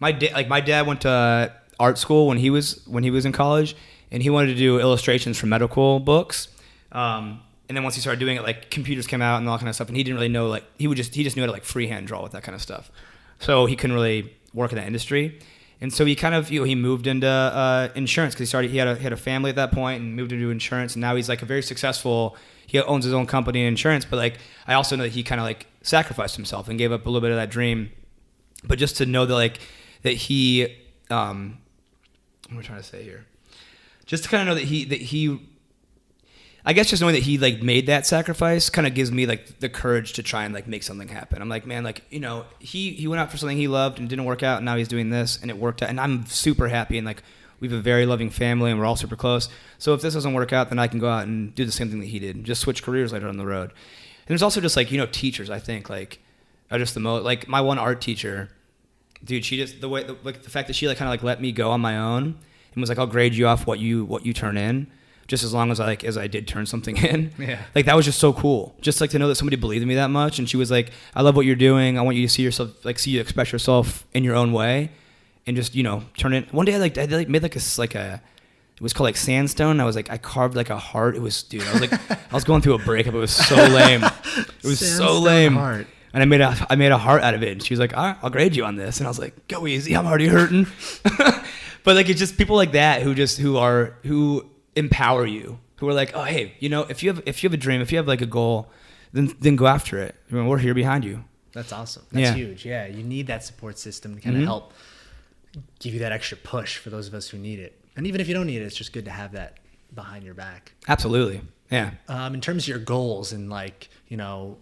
My dad went to art school when he was in college, and he wanted to do illustrations for medical books. And then once he started doing it, like computers came out and all that kind of stuff, and he didn't really know, like he just knew how to like freehand draw with that kind of stuff. So he couldn't really work in that industry, and so he kind of he moved into insurance because he had a family at that point and moved into insurance, and now he's like a very successful. He owns his own company in insurance, but like I also know that he kind of like sacrificed himself and gave up a little bit of that dream, but just to know that like. That he, what am I trying to say here? Just to kind of know that he, I guess just knowing that he like made that sacrifice kind of gives me like the courage to try and like make something happen. I'm like, man, like, you know, he went out for something he loved and didn't work out, and now he's doing this and it worked out, and I'm super happy, and like we have a very loving family and we're all super close. So if this doesn't work out, then I can go out and do the same thing that he did and just switch careers later on the road. And there's also just like, you know, teachers, I think like are just the most, like my one art teacher. Dude, she just the fact that she like kind of like let me go on my own and was like, I'll grade you off what you turn in, just as long as I did turn something in. Yeah. Like that was just so cool. Just like to know that somebody believed in me that much, and she was like, I love what you're doing. I want you to see you express yourself in your own way, and just, you know, turn it. One day I made like a it was called like sandstone. I carved like a heart. It was, dude, I was going through a breakup. It was so lame. It was so lame. Heart. And I made a heart out of it. And she was like, all right, I'll grade you on this. And I was like, go easy, I'm already hurting. But like, it's just people like that who empower you, who are like, oh, hey, you know, if you have a dream, if you have like a goal, then go after it. I mean, we're here behind you. That's awesome. That's huge. Yeah, you need that support system to kind of help give you that extra push for those of us who need it. And even if you don't need it, it's just good to have that behind your back. Absolutely. Yeah. In terms of your goals and like, you know,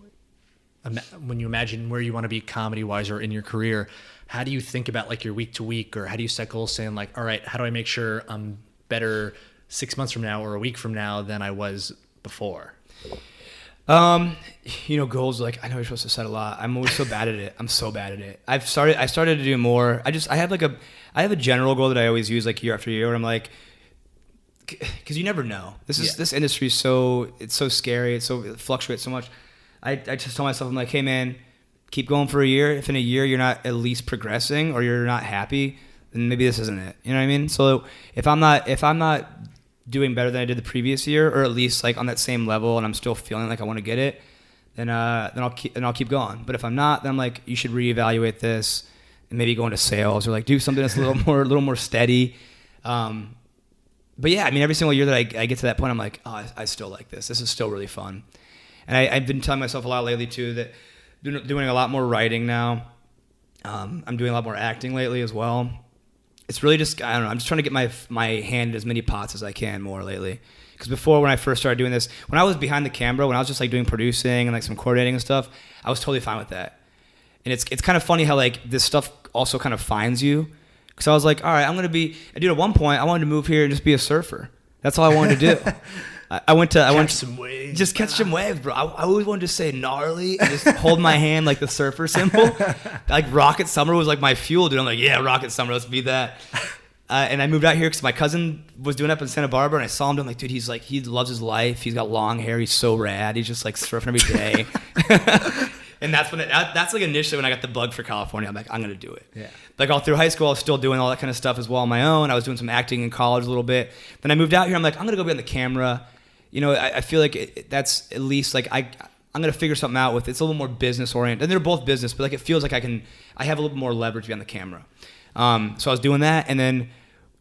when you imagine where you want to be comedy-wise or in your career, how do you think about like your week to week, or how do you set goals saying like, all right, how do I make sure I'm better 6 months from now or a week from now than I was before? You know, goals, like I know you're supposed to set a lot. I'm always so bad at it. I'm so bad at it. I started to do more. I have a general goal that I always use like year after year, where I'm like, because you never know. This industry is so scary. It fluctuates so much. I just tell myself, I'm like, hey man, keep going for a year. If in a year you're not at least progressing or you're not happy, then maybe this isn't it. You know what I mean? So if I'm not doing better than I did the previous year, or at least like on that same level, and I'm still feeling like I want to get it, then I'll keep going. But if I'm not, then I'm like, you should reevaluate this and maybe go into sales or like do something that's a little more steady. But yeah, I mean, every single year that I get to that point, I'm like, oh, I still like this. This is still really fun. And I've been telling myself a lot lately too that doing a lot more writing now. I'm doing a lot more acting lately as well. It's really just, I don't know, I'm just trying to get my hand in as many pots as I can more lately. Because before, when I first started doing this, when I was behind the camera, when I was just like doing producing and like some coordinating and stuff, I was totally fine with that. And it's kind of funny how like this stuff also kind of finds you. Because I was like, all right, dude, at one point, I wanted to move here and just be a surfer. That's all I wanted to do. I went to catch some waves. Just catch some waves, bro. I always wanted to say gnarly and just hold my hand like the surfer symbol. Like Rocket Summer was like my fuel, dude. I'm like, yeah, Rocket Summer, let's be that. And I moved out here because my cousin was doing it up in Santa Barbara, and I saw him. I'm like, dude, he loves his life. He's got long hair. He's so rad. He's just like surfing every day. And that's like initially when I got the bug for California. I'm like, I'm gonna do it. Yeah. Like all through high school, I was still doing all that kind of stuff as well on my own. I was doing some acting in college a little bit. Then I moved out here. I'm like, I'm gonna go be on the camera. You know, I feel like that's at least like I'm gonna figure something out with it. It's a little more business oriented, and they're both business, but like it feels like I have a little more leverage behind the camera. So I was doing that, and then,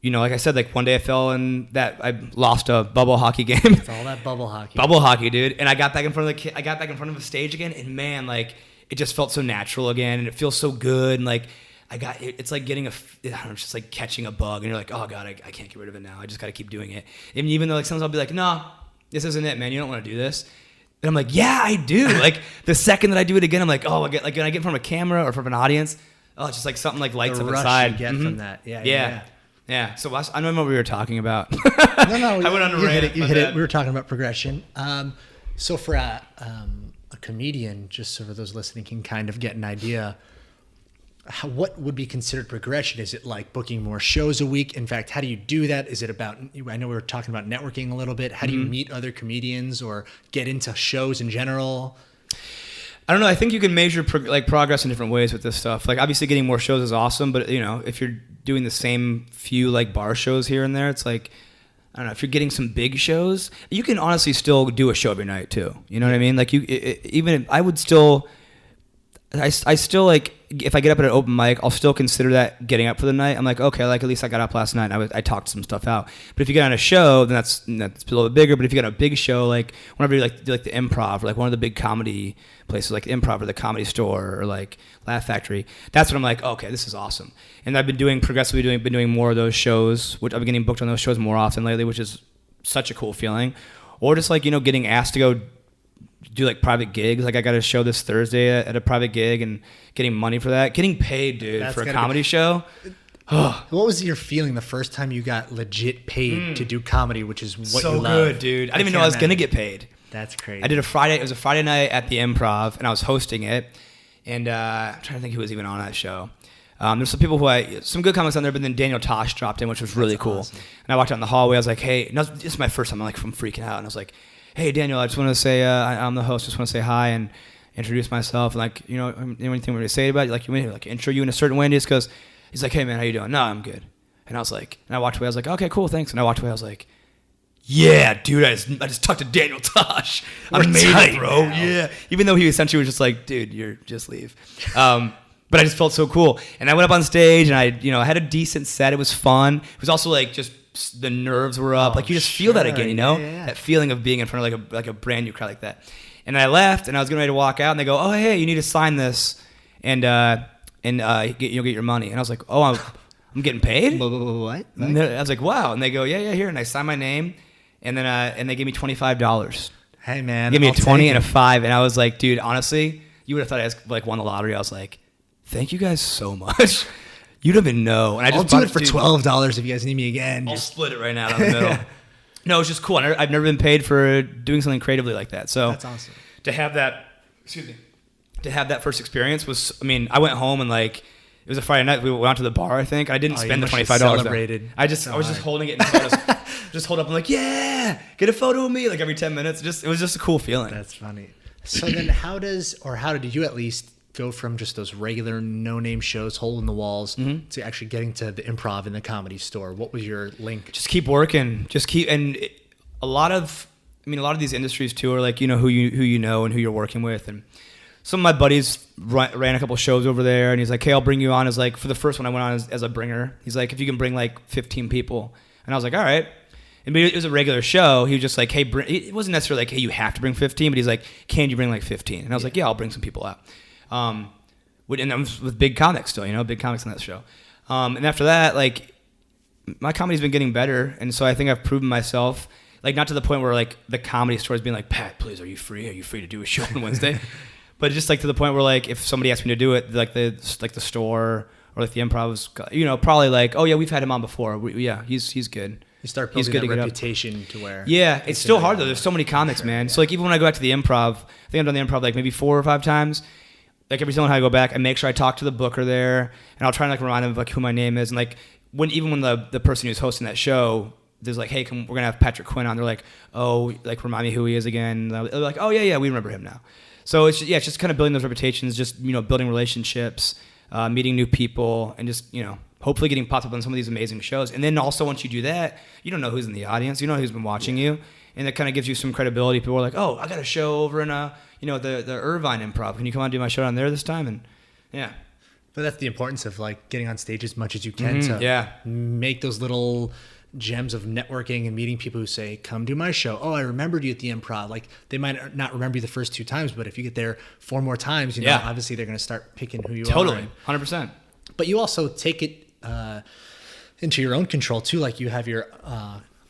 you know, like I said, like one day I fell in that I lost a bubble hockey game. It's all that bubble hockey. Bubble hockey, dude. And I got back in front of a stage again, and man, like it just felt so natural again, and it feels so good, and like it's like getting it's just like catching a bug, and you're like, oh god, I can't get rid of it now. I just got to keep doing it. And even though like sometimes I'll be like, no, this isn't it, man. You don't want to do this. And I'm like, yeah, I do. Like the second that I do it again, I'm like, oh, when I get in front of a camera or from an audience, oh, it's just like something like lights up inside. You get from that. Yeah. So I don't know what we were talking about. No, I went on a rant. You hit it. We were talking about progression. So for a comedian, just so for those listening can kind of get an idea, what would be considered progression? Is it like booking more shows a week? In fact, how do you do that? Is it about, I know we were talking about networking a little bit. How do you meet other comedians or get into shows in general? I don't know. I think you can measure progress in different ways with this stuff. Like obviously getting more shows is awesome, but you know, if you're doing the same few like bar shows here and there, it's like, I don't know, if you're getting some big shows, you can honestly still do a show every night too. You know what I mean? Like I still like, if I get up at an open mic, I'll still consider that getting up for the night. I'm like, okay, like at least I got up last night and I talked some stuff out. But if you get on a show, then that's a little bit bigger. But if you got a big show, like whenever you do like the Improv or like one of the big comedy places like Improv or the Comedy Store or like Laugh Factory, that's when I'm like, okay, this is awesome. And I've been doing more of those shows, which I've been getting booked on those shows more often lately, which is such a cool feeling. Or just like, you know, getting asked to go do like private gigs. Like I got a show this Thursday at a private gig and getting money for that. Getting paid, dude, for a comedy show. What was your feeling the first time you got legit paid to do comedy, which is what you love? So good, dude. I didn't even know I was going to get paid. That's crazy. I did it was a Friday night at the Improv, and I was hosting it. And I'm trying to think who was even on that show. There's some people some good comics on there, but then Daniel Tosh dropped in, which was really cool. Awesome. And I walked out in the hallway. I was like, hey, no, this is my first time. I'm like, I'm freaking out. And I was like, hey, Daniel, I just want to say, I'm the host. Just want to say hi and introduce myself. And like, you know, anything we're going to say about it? Like, you want me to like intro you in a certain way? And just goes, he's like, hey man, how you doing? No, I'm good. And I was like, and I walked away. I was like, okay, cool, thanks. And I walked away. I was like, yeah, dude, I just talked to Daniel Tosh. I made it, bro. Now. Yeah. Even though he essentially was just like, dude, just leave. But I just felt so cool. And I went up on stage and I had a decent set. It was fun. It was also like just the nerves were up. Like you just feel that again, you know? Yeah. That feeling of being in front of like a brand new crowd like that. And I left and I was getting ready to walk out and they go, oh, hey, you need to sign this and you'll get your money. And I was like, oh, I'm getting paid? What? And I was like, wow. And they go, yeah, here. And I signed my name and then and they gave me $25. Hey, man. They gave me a 20 and a 5. And I was like, dude, honestly, you would have thought I like won the lottery. I was like, thank you guys so much. You don't even know. And I'll do it for $12 if you guys need me again. I'll split it right now down the middle. No, it's just cool. I've never been paid for doing something creatively like that. So that's awesome. To have that first experience was, I mean, I went home and like, it was a Friday night. We went out to the bar, I think. I didn't spend the $25. Celebrated. I was just holding it in photos. Just hold up and like, yeah, get a photo of me like every 10 minutes. It was just a cool feeling. That's funny. So then how did you at least go from just those regular no-name shows, hole in the walls, to actually getting to the Improv in the Comedy Store? What was your link? Just keep working. A lot of these industries too are like, you know, who you know and who you're working with. And some of my buddies ran a couple shows over there, and he's like, hey, I'll bring you on as like, for the first one I went on as a bringer. He's like, if you can bring like 15 people. And I was like, all right. And it was a regular show. He was just like, hey, it wasn't necessarily like, hey, you have to bring 15, but he's like, can you bring like 15? And I was like, yeah, I'll bring some people out. And I was with big comics still, you know, big comics on that show. And after that, like, my comedy's been getting better, and so I think I've proven myself, like, not to the point where, like, the Comedy Store is being like, Pat, please, are you free? Are you free to do a show on Wednesday? But just, like, to the point where, like, if somebody asked me to do it, like the store or like the improv's, probably like, oh yeah, we've had him on before. He's good. You start building that reputation to where. Yeah, it's still hard though. There's so many comics, man. So like even when I go back to the improv, I think I've done the improv like maybe 4 or 5 times. Like every time I go back, I make sure I talk to the booker there, and I'll try and like remind them of like who my name is, and like when the person who's hosting that show, there's like, hey, we're gonna have Patrick Quinn on. They're like, oh, like remind me who he is again. And they're like, oh yeah, we remember him now. So it's just kind of building those reputations, just building relationships, meeting new people, and just hopefully getting popped up on some of these amazing shows. And then also once you do that, you don't know who's in the audience, you know who's been watching you, and that kind of gives you some credibility. People are like, oh, I got a show over in the Irvine Improv. Can you come on and do my show down there this time? And yeah. But that's the importance of like getting on stage as much as you can to make those little gems of networking and meeting people who say, come do my show. Oh, I remembered you at the improv. Like they might not remember you the first 2 times, but if you get there 4 more times, obviously they're going to start picking who you are. Totally. 100%. But you also take it into your own control too. Like you have your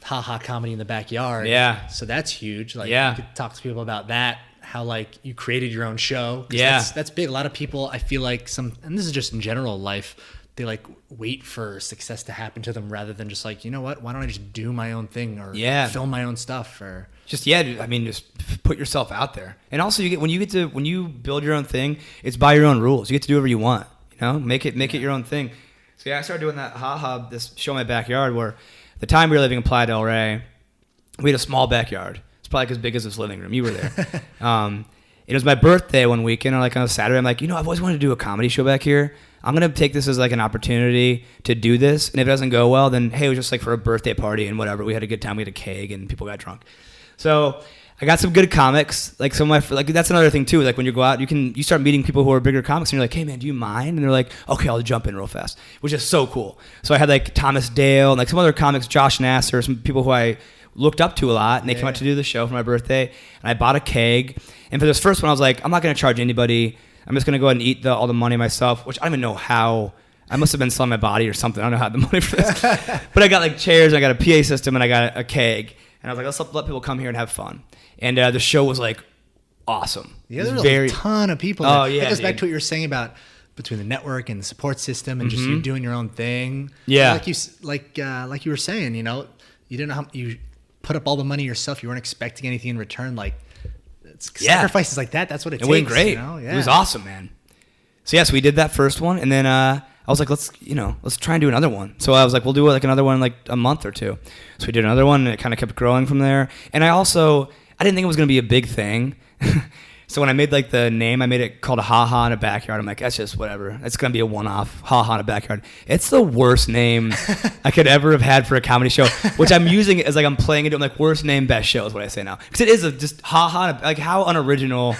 haha comedy in the backyard. Yeah. So that's huge. Like you could talk to people about that, how like you created your own show. Yeah. That's big. A lot of people, I feel like and this is just in general life, they like wait for success to happen to them rather than just like, you know what, why don't I just do my own thing or film my own stuff or just put yourself out there. And also when you build your own thing, it's by your own rules. You get to do whatever you want, make it your own thing. So I started doing that this show in my backyard where the time we were living in Playa del Rey, we had a small backyard. It's probably as big as this living room. You were there. It was my birthday one weekend, or like on a Saturday. I'm like, I've always wanted to do a comedy show back here. I'm going to take this as like an opportunity to do this. And if it doesn't go well, then hey, it was just like for a birthday party and whatever. We had a good time. We had a keg and people got drunk. So I got some good comics. Like some of my, like that's another thing too. Like when you go out, you start meeting people who are bigger comics, and you're like, hey man, do you mind? And they're like, okay, I'll jump in real fast, which is so cool. So I had like Thomas Dale and like some other comics, Josh Nasser, some people who I looked up to a lot, and they came out to do the show for my birthday. And I bought a keg, and for this first one, I was like, I'm not going to charge anybody. I'm just going to go ahead and eat all the money myself, which I don't even know how. I must have been selling my body or something. I don't know how I had the money for this. But I got like chairs, I got a PA system, and I got a keg. And I was like, let's let people come here and have fun. And the show was like awesome. Yeah, there's a ton of people. Oh, yeah. It goes back to what you were saying about between the network and the support system and just you doing your own thing. Yeah. Like you were saying, you didn't know how you put up all the money yourself. You weren't expecting anything in return. Like sacrifices like that. That's what it takes. It went great. It was awesome, man. So yes, we did that first one, and then I was like, let's try and do another one. So I was like, we'll do like another one in like a month or 2. So we did another one, and it kind of kept growing from there. And I didn't think it was going to be a big thing. So when I made like the name, I made it called a Ha-Ha in a Backyard. I'm like, that's just whatever. It's going to be a one-off, Ha-Ha in a Backyard. It's the worst name I could ever have had for a comedy show, which I'm using as like I'm playing it. I'm like, worst name, best show is what I say now. Because it is just Ha-Ha, like how unoriginal,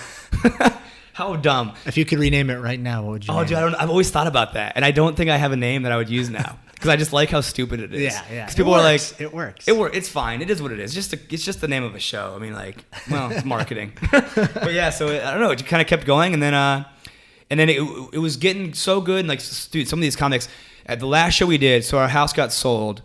how dumb. If you could rename it right now, what would you name dude, I've always thought about that. And I don't think I have a name that I would use now. Because I just like how stupid it is. Yeah. Because people are like, it works. It's fine. It is what it is. It's just the name of a show. I mean, like, well, it's marketing. But yeah, so I don't know. It kind of kept going, and then it was getting so good. And like, dude, some of these comics at the last show we did. So our house got sold,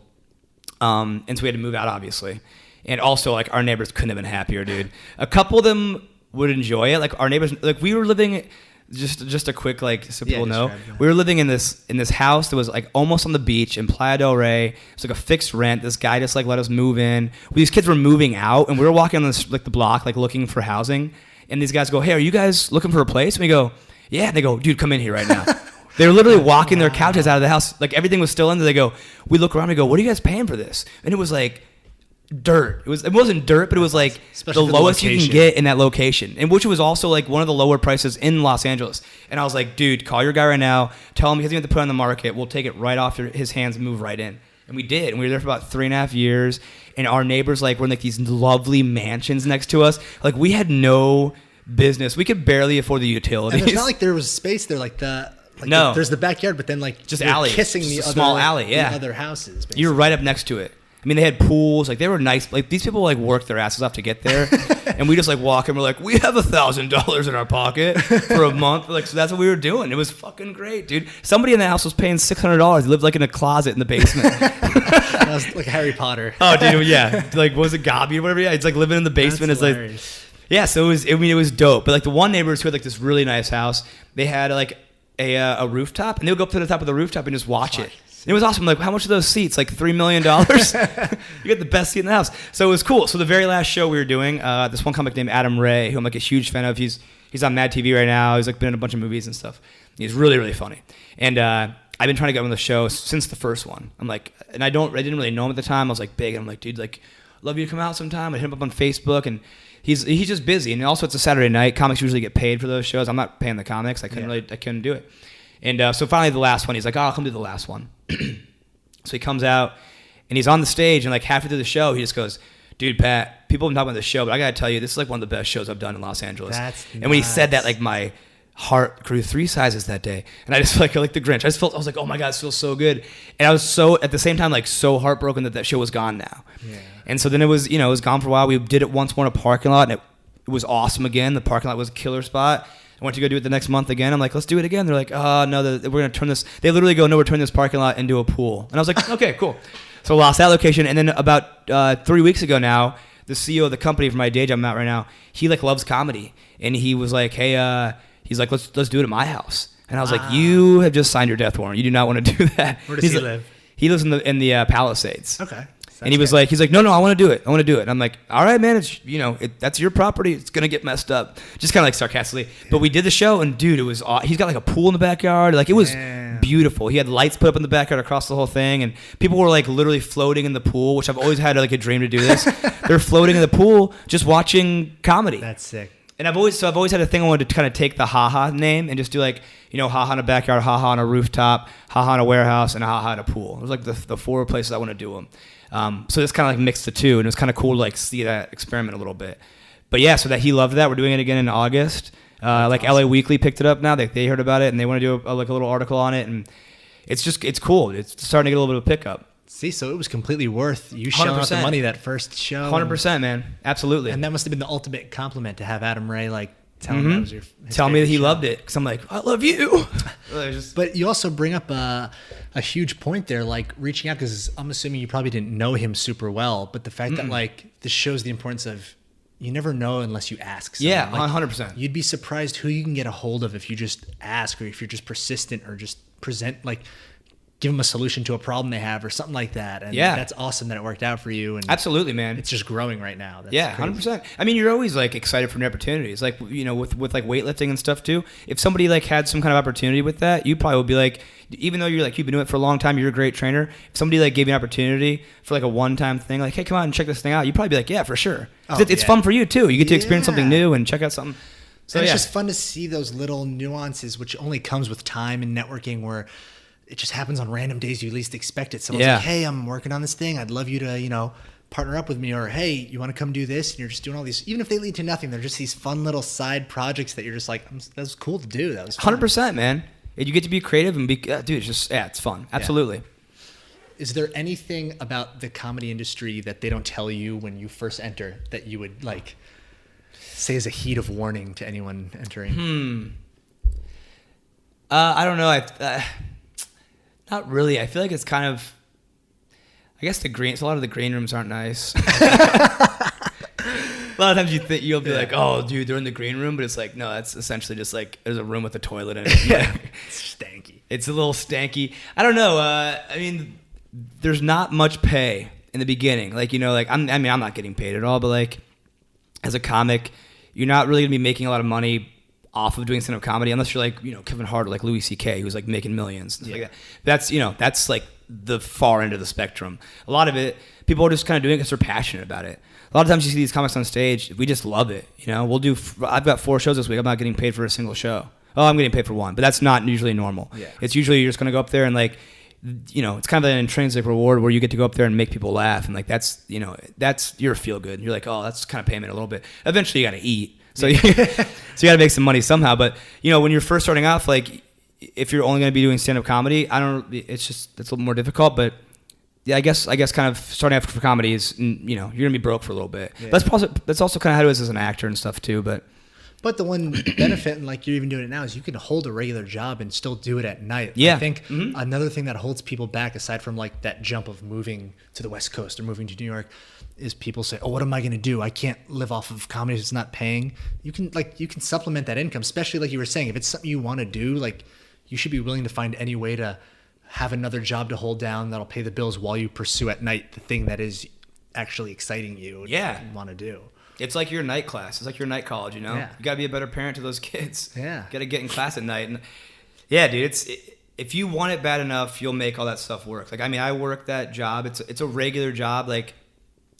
and so we had to move out, obviously. And also, like, our neighbors couldn't have been happier, dude. A couple of them would enjoy it. Like our neighbors, like we were living. Just a quick, like, so people know. We were living in this house that was like almost on the beach in Playa del Rey. It was like a fixed rent. This guy just like let us move in. These kids were moving out, and we were walking on this like the block, like looking for housing. And these guys go, "Hey, are you guys looking for a place?" And we go, "Yeah." And they go, "Dude, come in here right now." They were literally walking their couches out of the house. Like everything was still in there. They go, we look around and go, "What are you guys paying for this?" And it was like dirt. It wasn't dirt, but it was like especially the lowest you can get in that location, and which was also like one of the lower prices in Los Angeles. And I was like, dude, call your guy right now, tell him he doesn't have to put it on the market, we'll take it right off his hands and move right in. And we did, and we were there for about 3.5 years. And our neighbors like were in like these lovely mansions next to us. Like we had no business, we could barely afford the utilities. And it's not like there was space there, like no, there's the backyard, but then like just alley, kissing just the other small alley, the other houses. Basically. You're right up next to it. I mean, they had pools. Like, they were nice. Like, these people, like, worked their asses off to get there. And we just, like, walk and we're like, we have $1,000 in our pocket for a month. Like, so that's what we were doing. It was fucking great, dude. Somebody in the house was paying $600. They lived, like, in a closet in the basement. That was like Harry Potter. Oh, dude, yeah. Like, what was it, Gobby or whatever? Yeah, it's, like, living in the basement. That's it's hilarious. Like, yeah, so it was dope. But, like, the one neighbors who had, like, this really nice house, they had, like, a rooftop, and they would go up to the top of the rooftop and just watch it. And it was awesome. Like, how much are those seats? Like $3 million? You get the best seat in the house. So it was cool. So the very last show we were doing, this one comic named Adam Ray, who I'm like a huge fan of. He's on Mad TV right now. He's like been in a bunch of movies and stuff. He's really, really funny. And I've been trying to get him on the show since the first one. I'm like, and I didn't really know him at the time. I was like big. And I'm like, dude, like, love you to come out sometime. I hit him up on Facebook, and he's just busy. And also it's a Saturday night. Comics usually get paid for those shows. I'm not paying the comics. I couldn't do it. And so finally the last one, he's like, oh, I'll come do the last one. So he comes out and he's on the stage, and like halfway through the show, he just goes, dude, Pat, people have been talking about the show, but I got to tell you, this is like one of the best shows I've done in Los Angeles. And when he said that, like my heart grew 3 sizes that day. And I just felt like the Grinch. I was like, oh my God, it feels so good. And I was so, at the same time, like so heartbroken that show was gone now. Yeah. And so then it was gone for a while. We did it once more in a parking lot, and it was awesome again. The parking lot was a killer spot. I went to go do it the next month again. I'm like, let's do it again. They're like, oh, no, we're going to turn this. They literally go, no, we're turning this parking lot into a pool. And I was like, okay, cool. So lost that location. And then about 3 weeks ago now, the CEO of the company for my day job I'm at right now, he like loves comedy. And he was like, hey, he's like, let's do it at my house. And I was like, you have just signed your death warrant. You do not want to do that. Where does he live? He lives in the Palisades. Okay. And he's like, no, I want to do it. And I'm like, all right, man, it's, that's your property. It's going to get messed up. Just kind of like sarcastically. Yeah. But we did the show, and dude, it was, he's got like a pool in the backyard. Like it was beautiful. He had lights put up in the backyard across the whole thing. And people were like literally floating in the pool, which I've always had like a dream to do this. They're floating in the pool, just watching comedy. That's sick. And I've always had a thing I wanted to kind of take the haha name and just do like, haha in a backyard, haha on a rooftop, haha in a warehouse, and haha in a pool. It was like the 4 places I want to do them. So it's kind of like mixed the two, and it was kind of cool to like see that experiment a little bit. But yeah, so that he loved that. We're doing it again in August. Like awesome. LA Weekly picked it up now. They heard about it, and they want to do a little article on it, and it's cool. It's starting to get a little bit of pickup. See, so it was completely worth you shelling out the money that first show. 100%, man. Absolutely. And that must have been the ultimate compliment to have Adam Ray like tell him that was tell me that he loved it, because I'm like, I love you. But you also bring up a huge point there, like reaching out, because I'm assuming you probably didn't know him super well, but the fact that like this shows the importance of you never know unless you ask someone. Yeah, like, 100%. You'd be surprised who you can get a hold of if you just ask, or if you're just persistent, or just present, like give them a solution to a problem they have or something like that. And that's awesome that it worked out for you. And absolutely, man. It's just growing right now. That's 100%. I mean, you're always like excited for new opportunities. Like, with like weightlifting and stuff too. If somebody like had some kind of opportunity with that, you probably would be like, even though you've been doing it for a long time, you're a great trainer. If somebody like gave you an opportunity for like a one-time thing, like, hey, come out and check this thing out, you'd probably be like, yeah, for sure. It's fun for you too. You get to experience something new and check out something. So and it's just fun to see those little nuances, which only comes with time and networking, where it just happens on random days you least expect it. Someone's like, hey, I'm working on this thing. I'd love you to, partner up with me. Or, hey, you want to come do this? And you're just doing all these, even if they lead to nothing, they're just these fun little side projects that you're just like, that was cool to do. That was fun. 100%, man. You get to be creative and be, dude, it's just, it's fun. Absolutely. Yeah. Is there anything about the comedy industry that they don't tell you when you first enter that you would like say as a heat of warning to anyone entering? I don't know. Not really. I feel like it's kind of, I guess a lot of the green rooms aren't nice. A lot of times you'll be like, oh, dude, they're in the green room, but it's like, no, that's essentially just like there's a room with a toilet in it. It's stanky. It's a little stanky. I don't know. I mean, there's not much pay in the beginning. Like, I'm not getting paid at all, but like as a comic, you're not really gonna be making a lot of money off of doing stand-up comedy unless you're like, Kevin Hart or like Louis C.K. who's like making millions and stuff like that. That's like the far end of the spectrum. A lot of it, people are just kind of doing it because they're passionate about it. A lot of times you see these comics on stage, we just love it. I've got 4 shows this week. I'm not getting paid for a single show. Oh, I'm getting paid for 1, but that's not usually normal. Yeah. It's usually you're just going to go up there and like, it's kind of an intrinsic reward where you get to go up there and make people laugh. And like, that's your feel good. You're like, oh, that's kind of payment a little bit. Eventually you got to eat. So you got to make some money somehow. But, when you're first starting off, like if you're only going to be doing stand-up comedy, it's a little more difficult. But yeah, I guess kind of starting off for comedy is, you're going to be broke for a little bit. Yeah. That's also kind of how it is as an actor and stuff too. But the one benefit, and like you're even doing it now, is you can hold a regular job and still do it at night. Yeah. I think another thing that holds people back, aside from like that jump of moving to the West Coast or moving to New York, is people say, oh, what am I going to do? I can't live off of comedy if it's not paying. You can supplement that income, especially like you were saying, if it's something you want to do, like you should be willing to find any way to have another job to hold down that'll pay the bills while you pursue at night the thing that is actually exciting you and want to do. It's like your night class. It's like your night college, you know? Yeah. You got to be a better parent to those kids. Yeah. Got to get in class at night. And yeah, dude, if you want it bad enough, you'll make all that stuff work. Like, I mean, I work that job. It's a regular job. Like,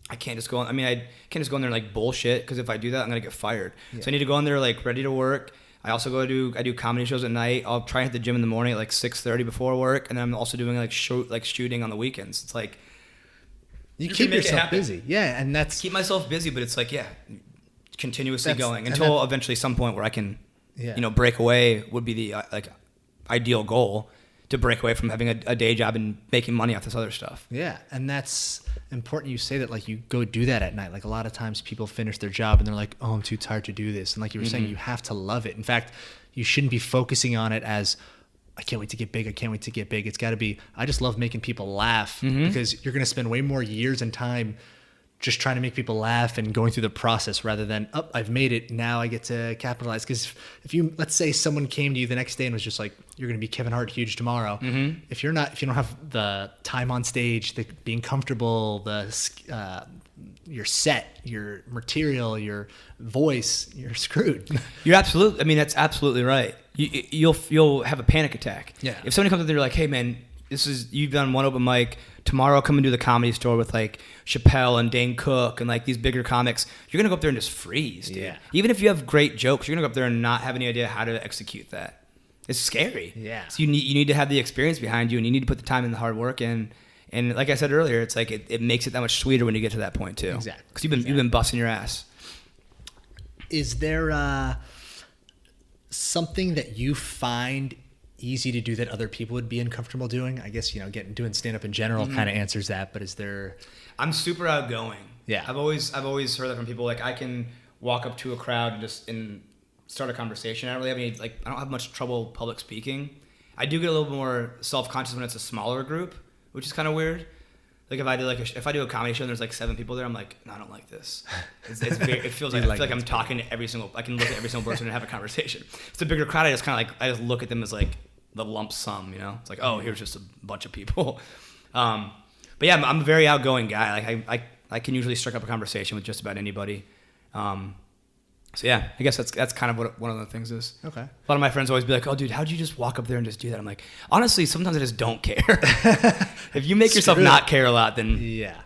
I can't just go in there and like bullshit, because if I do that, I'm going to get fired. Yeah. So I need to go in there like ready to work. I also I do comedy shows at night. I'll try and hit the gym in the morning at like 6:30 before work, and then I'm also doing like shooting on the weekends. It's like you keep yourself busy, and that's keep myself busy. But it's like continuously going until eventually some point where I can, break away would be the ideal goal, to break away from having a day job and making money off this other stuff. Yeah, and that's important you say that, like, you go do that at night. Like, a lot of times people finish their job and they're like, oh, I'm too tired to do this. And like you were saying, you have to love it. In fact, you shouldn't be focusing on it as, I can't wait to get big. I can't wait to get big. It's got to be, I just love making people laugh, because you're going to spend way more years and time just trying to make people laugh and going through the process, rather than, I've made it, now I get to capitalize. Because if you, let's say someone came to you the next day and was just like, you're going to be Kevin Hart huge tomorrow. If you don't have the time on stage, the being comfortable, your set, your material, your voice, you're screwed. That's absolutely right. You'll have a panic attack. Yeah. If somebody comes up there, you're like, hey man, you've done one open mic. Tomorrow come and do the Comedy Store with like Chappelle and Dane Cook and like these bigger comics. You're going to go up there and just freeze, dude. Yeah. Even if you have great jokes, you're going to go up there and not have any idea how to execute that. It's scary. Yeah. So you need to have the experience behind you, and you need to put the time and the hard work in. And like I said earlier, it's like it makes it that much sweeter when you get to that point too. Exactly. Because you've been busting your ass. Is there something that you find easy to do that other people would be uncomfortable doing? I guess, doing stand-up in general kind of answers that, but is there... I'm super outgoing. Yeah. I've always heard that from people. Like, I can walk up to a crowd and start a conversation. I don't really have I don't have much trouble public speaking. I do get a little bit more self-conscious when it's a smaller group, which is kind of weird. Like, if I do a comedy show and there's like 7 people there, I'm like, no, I don't like this. It feels like I feel like I'm talking to I can look at every single person and have a conversation. If it's a bigger crowd, I just look at them as like the lump sum, It's like, oh, here's just a bunch of people. But yeah, I'm a very outgoing guy. Like, I can usually strike up a conversation with just about anybody. So yeah, I guess that's kind of what one of the things is. Okay. A lot of my friends always be like, oh dude, how'd you just walk up there and just do that? I'm like, honestly, sometimes I just don't care. If you make yourself not care a lot, then yeah.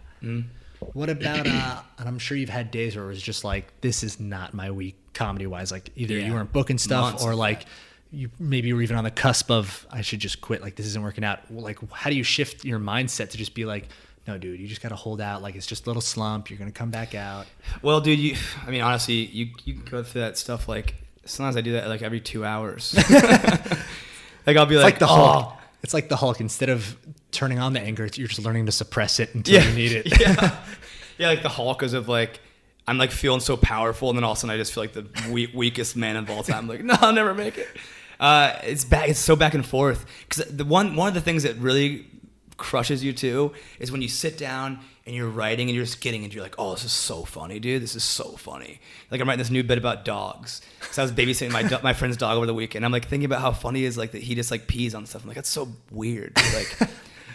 What about and I'm sure you've had days where it was just like, this is not my week comedy wise. Like, either you weren't booking stuff, months or like you maybe were even on the cusp of, I should just quit, like this isn't working out. Like, how do you shift your mindset to just be like, no, dude, you just got to hold out. Like, it's just a little slump. You're going to come back out. Well, dude, honestly, you can go through that stuff. Like, sometimes I do that like every 2 hours. Like, I'll be like the Hulk. It's like the Hulk. Instead of turning on the anger, you're just learning to suppress it until you need it. Yeah, like the Hulk is of like, I'm like feeling so powerful, and then all of a sudden I just feel like the weakest man of all time. I'm like, no, I'll never make it. It's so back and forth. Because one of the things that really crushes you too is when you sit down and you're writing and you're just getting into, you're like, oh, this is so funny, dude. This is so funny. Like, I'm writing this new bit about dogs. So I was babysitting my friend's dog over the weekend. I'm like thinking about how funny it is, like that he just like pees on stuff. I'm like, that's so weird.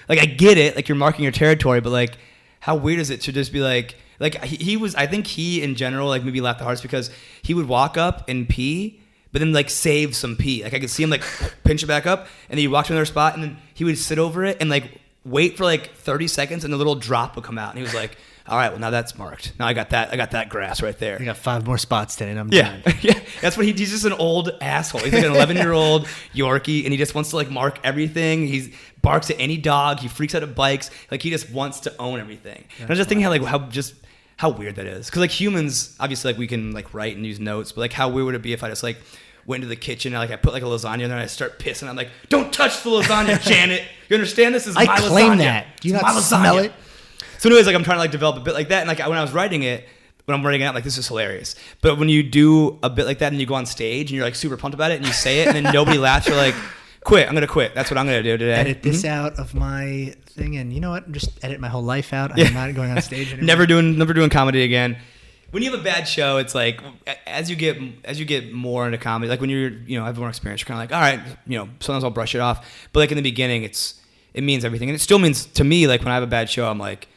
Like I get it, like you're marking your territory, but like how weird is it to just be like he was, I think he in general like maybe laughed the hardest because he would walk up and pee, but then like save some pee. Like I could see him like pinch it back up, and then he'd walk to another spot, and then he would sit over it and like wait for like 30 seconds, and the little drop would come out, and he was like, all right, well now that's marked. Now I got that grass right there. I got 5 more spots today, and I'm done. Yeah. That's what he's just an old asshole. He's like an 11-year-old Yorkie, and he just wants to like mark everything. He barks at any dog. He freaks out at bikes. Like, he just wants to own everything. And I was just thinking how weird that is. Because like humans, obviously, like we can like write and use notes, but like how weird would it be if I just like went into the kitchen and like I put like a lasagna in there and I start pissing. I'm like, don't touch the lasagna, Janet. You understand? This is my lasagna. I claim that. Do you not smell it? So anyways, like I'm trying to like develop a bit like that. And like when I was writing it, when I'm writing it out, like this is hilarious. But when you do a bit like that and you go on stage and you're like super pumped about it and you say it and then nobody laughs, you're like, quit. I'm going to quit. That's what I'm going to do today. Edit this out of my thing. And you know what? Just edit my whole life out. I'm not going on stage anymore. Never doing comedy again. when you have a bad show, it's like as you get more into comedy, like when you're have more experience, you're kind of like, all right, sometimes I'll brush it off. But like in the beginning, it means everything, and it still means to me. Like when I have a bad show, I'm like,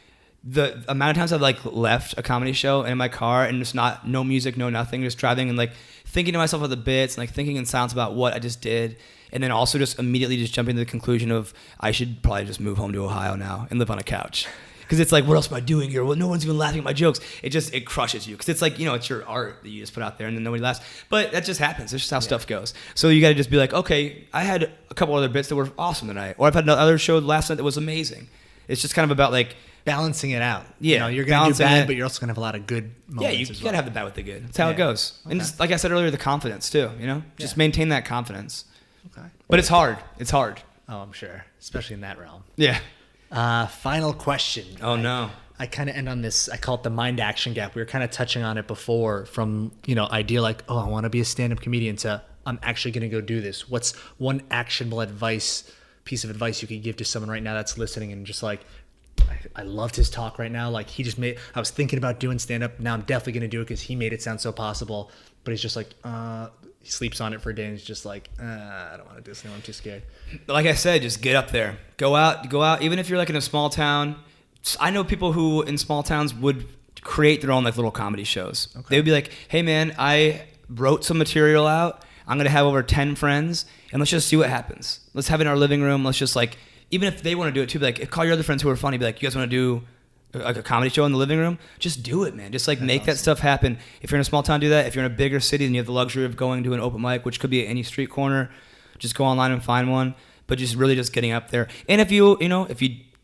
the amount of times I've like left a comedy show in my car and just no music, no nothing, just driving and like thinking to myself of the bits and like thinking in silence about what I just did, and then also just immediately just jumping to the conclusion of I should probably just move home to Ohio now and live on a couch. Because it's like, what else am I doing here? Well, no one's even laughing at my jokes. It crushes you. Because it's like, it's your art that you just put out there and then nobody laughs. But that just happens. That's just how stuff goes. So you got to just be like, okay, I had a couple other bits that were awesome tonight. Or I've had another show last night that was amazing. It's just kind of about like... balancing it out. Yeah. You're going to do bad, but you're also going to have a lot of good moments. Yeah, you got to have the bad with the good. That's how it goes. Okay. And just, like I said earlier, the confidence too, Just maintain that confidence. Okay. But it's hard. It's hard. Oh, I'm sure. Especially in that realm. Yeah. Final question. Oh, no. I kind of end on this. I call it the mind action gap. We were kind of touching on it before from, idea like, oh, I want to be a stand-up comedian to I'm actually going to go do this. What's one actionable piece of advice you could give to someone right now that's listening and just like, I loved his talk right now. Like I was thinking about doing stand-up. Now I'm definitely going to do it because he made it sound so possible. But he's just like, he sleeps on it for a day and he's just like, I don't want to do this anymore. I'm too scared. Like I said, just get up there. Go out. Even if you're like in a small town. I know people who in small towns would create their own like little comedy shows. Okay. They would be like, hey man, I wrote some material out. I'm going to have over 10 friends and let's just see what happens. Let's have it in our living room. Let's just like, even if they want to do it too, be like, call your other friends who are funny. Be like, you guys want to do like a comedy show in the living room? Just do it, man. Just like make that stuff happen. If you're in a small town, do that. If you're in a bigger city and you have the luxury of going to an open mic, which could be at any street corner, just go online and find one. But just really just getting up there. And if you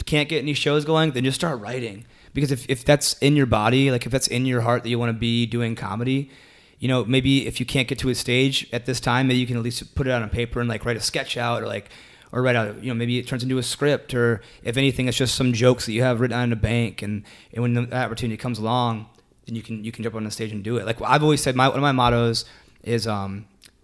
can't get any shows going, then just start writing. Because if that's in your body, like if that's in your heart that you want to be doing comedy, maybe if you can't get to a stage at this time, maybe you can at least put it out on paper and like write a sketch out or write out, maybe it turns into a script, or if anything, it's just some jokes that you have written out in a bank, and when the opportunity comes along, then you can jump on the stage and do it. Like I've always said, one of my mottos is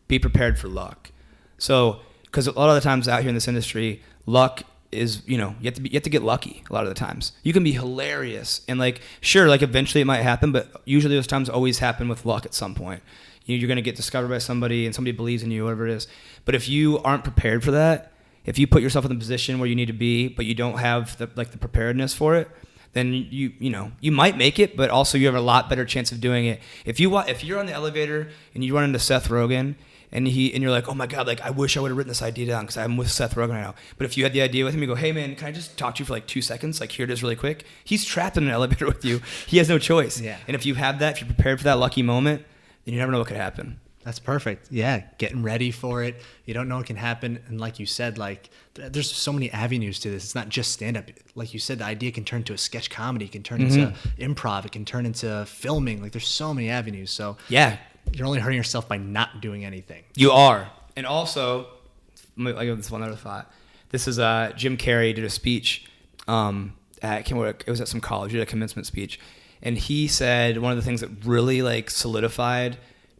be prepared for luck. So, because a lot of the times out here in this industry, luck is, you have to get lucky a lot of the times. You can be hilarious and like, sure, like eventually it might happen, but usually those times always happen with luck at some point. You're going to get discovered by somebody and somebody believes in you, whatever it is. But if you aren't prepared for that, if you put yourself in the position where you need to be, but you don't have the preparedness for it, then you might make it, but also you have a lot better chance of doing it. If you're on the elevator and you run into Seth Rogen and you're like, oh my God, like I wish I would have written this idea down because I'm with Seth Rogen right now. But if you had the idea with him, you go, hey man, can I just talk to you for like 2 seconds? Like here it is really quick. He's trapped in an elevator with you. He has no choice. Yeah. And if you have that, if you're prepared for that lucky moment, then you never know what could happen. That's perfect. Yeah, getting ready for it. You don't know what can happen. And like you said, like there's so many avenues to this. It's not just stand-up. Like you said, the idea can turn to a sketch comedy. It can turn into improv. It can turn into filming. Like there's so many avenues. So yeah, you're only hurting yourself by not doing anything. You are. And also, I give this one other thought. This is Jim Carrey did a speech. It was at some college. He did a commencement speech. And he said one of the things that really like solidified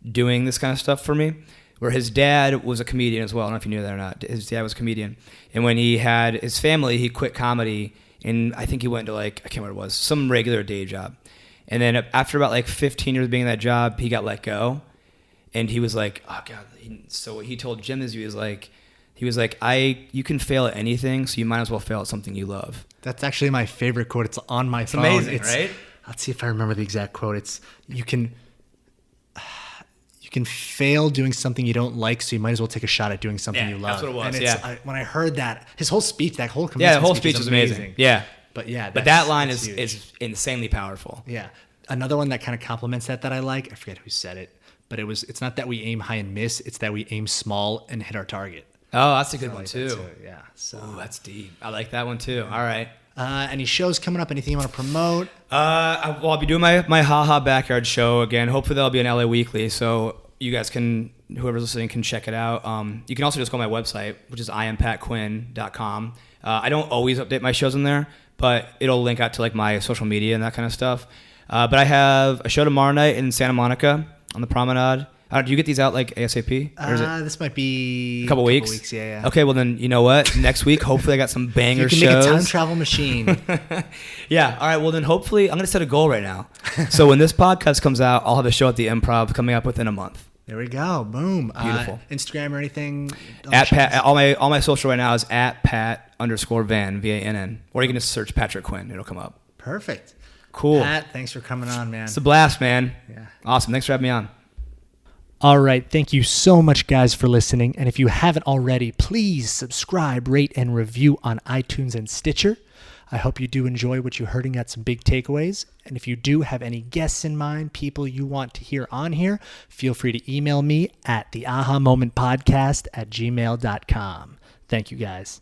doing this kind of stuff for me, where his dad was a comedian as well. I don't know if you knew that or not. His dad was a comedian. And when he had his family, he quit comedy, and I think he went to like, I can't remember what it was, some regular day job. And then after about like 15 years of being in that job, he got let go. And he was like, oh God. So what he told Jim is he was like, you can fail at anything, so you might as well fail at something you love. That's actually my favorite quote. It's on my phone. Amazing, right? Let's see if I remember the exact quote. It's, you can fail doing something you don't like, so you might as well take a shot at doing something you love. That's what it was. And yeah. When I heard that, his whole speech, that whole the whole speech is amazing. Yeah. But yeah, but that line is insanely powerful. Yeah. Another one that kind of complements that I like, I forget who said it, but it's not that we aim high and miss, it's that we aim small and hit our target. Oh, that's a good one too. Yeah. So that's deep. I like that one too. All right. Any shows coming up? Anything you want to promote? I'll be doing my Ha Backyard show again. Hopefully that'll be an LA Weekly, so you guys whoever's listening can check it out. You can also just go to my website, which is iampatquinn.com. I don't always update my shows in there, but it'll link out to like my social media and that kind of stuff. But I have a show tomorrow night in Santa Monica on the Promenade. Do you get these out like ASAP? Or is it This might be a couple weeks? Yeah. Okay, well then, you know what? Next week, hopefully I got some banger shows. You can make a time travel machine. Yeah. All right. Well then, hopefully, I'm gonna set a goal right now. So when this podcast comes out, I'll have a show at the Improv coming up within a month. There we go. Boom. Beautiful. Instagram or anything? At Pat. All my social right now is at Pat_Van VANN. Or you can just search Patrick Quinn. It'll come up. Perfect. Cool. Pat, thanks for coming on, man. It's a blast, man. Yeah. Awesome. Thanks for having me on. All right. Thank you so much, guys, for listening. And if you haven't already, please subscribe, rate, and review on iTunes and Stitcher. I hope you do enjoy what you heard and got some big takeaways. And if you do have any guests in mind, people you want to hear on here, feel free to email me at theahamomentpodcast@gmail.com. Thank you, guys.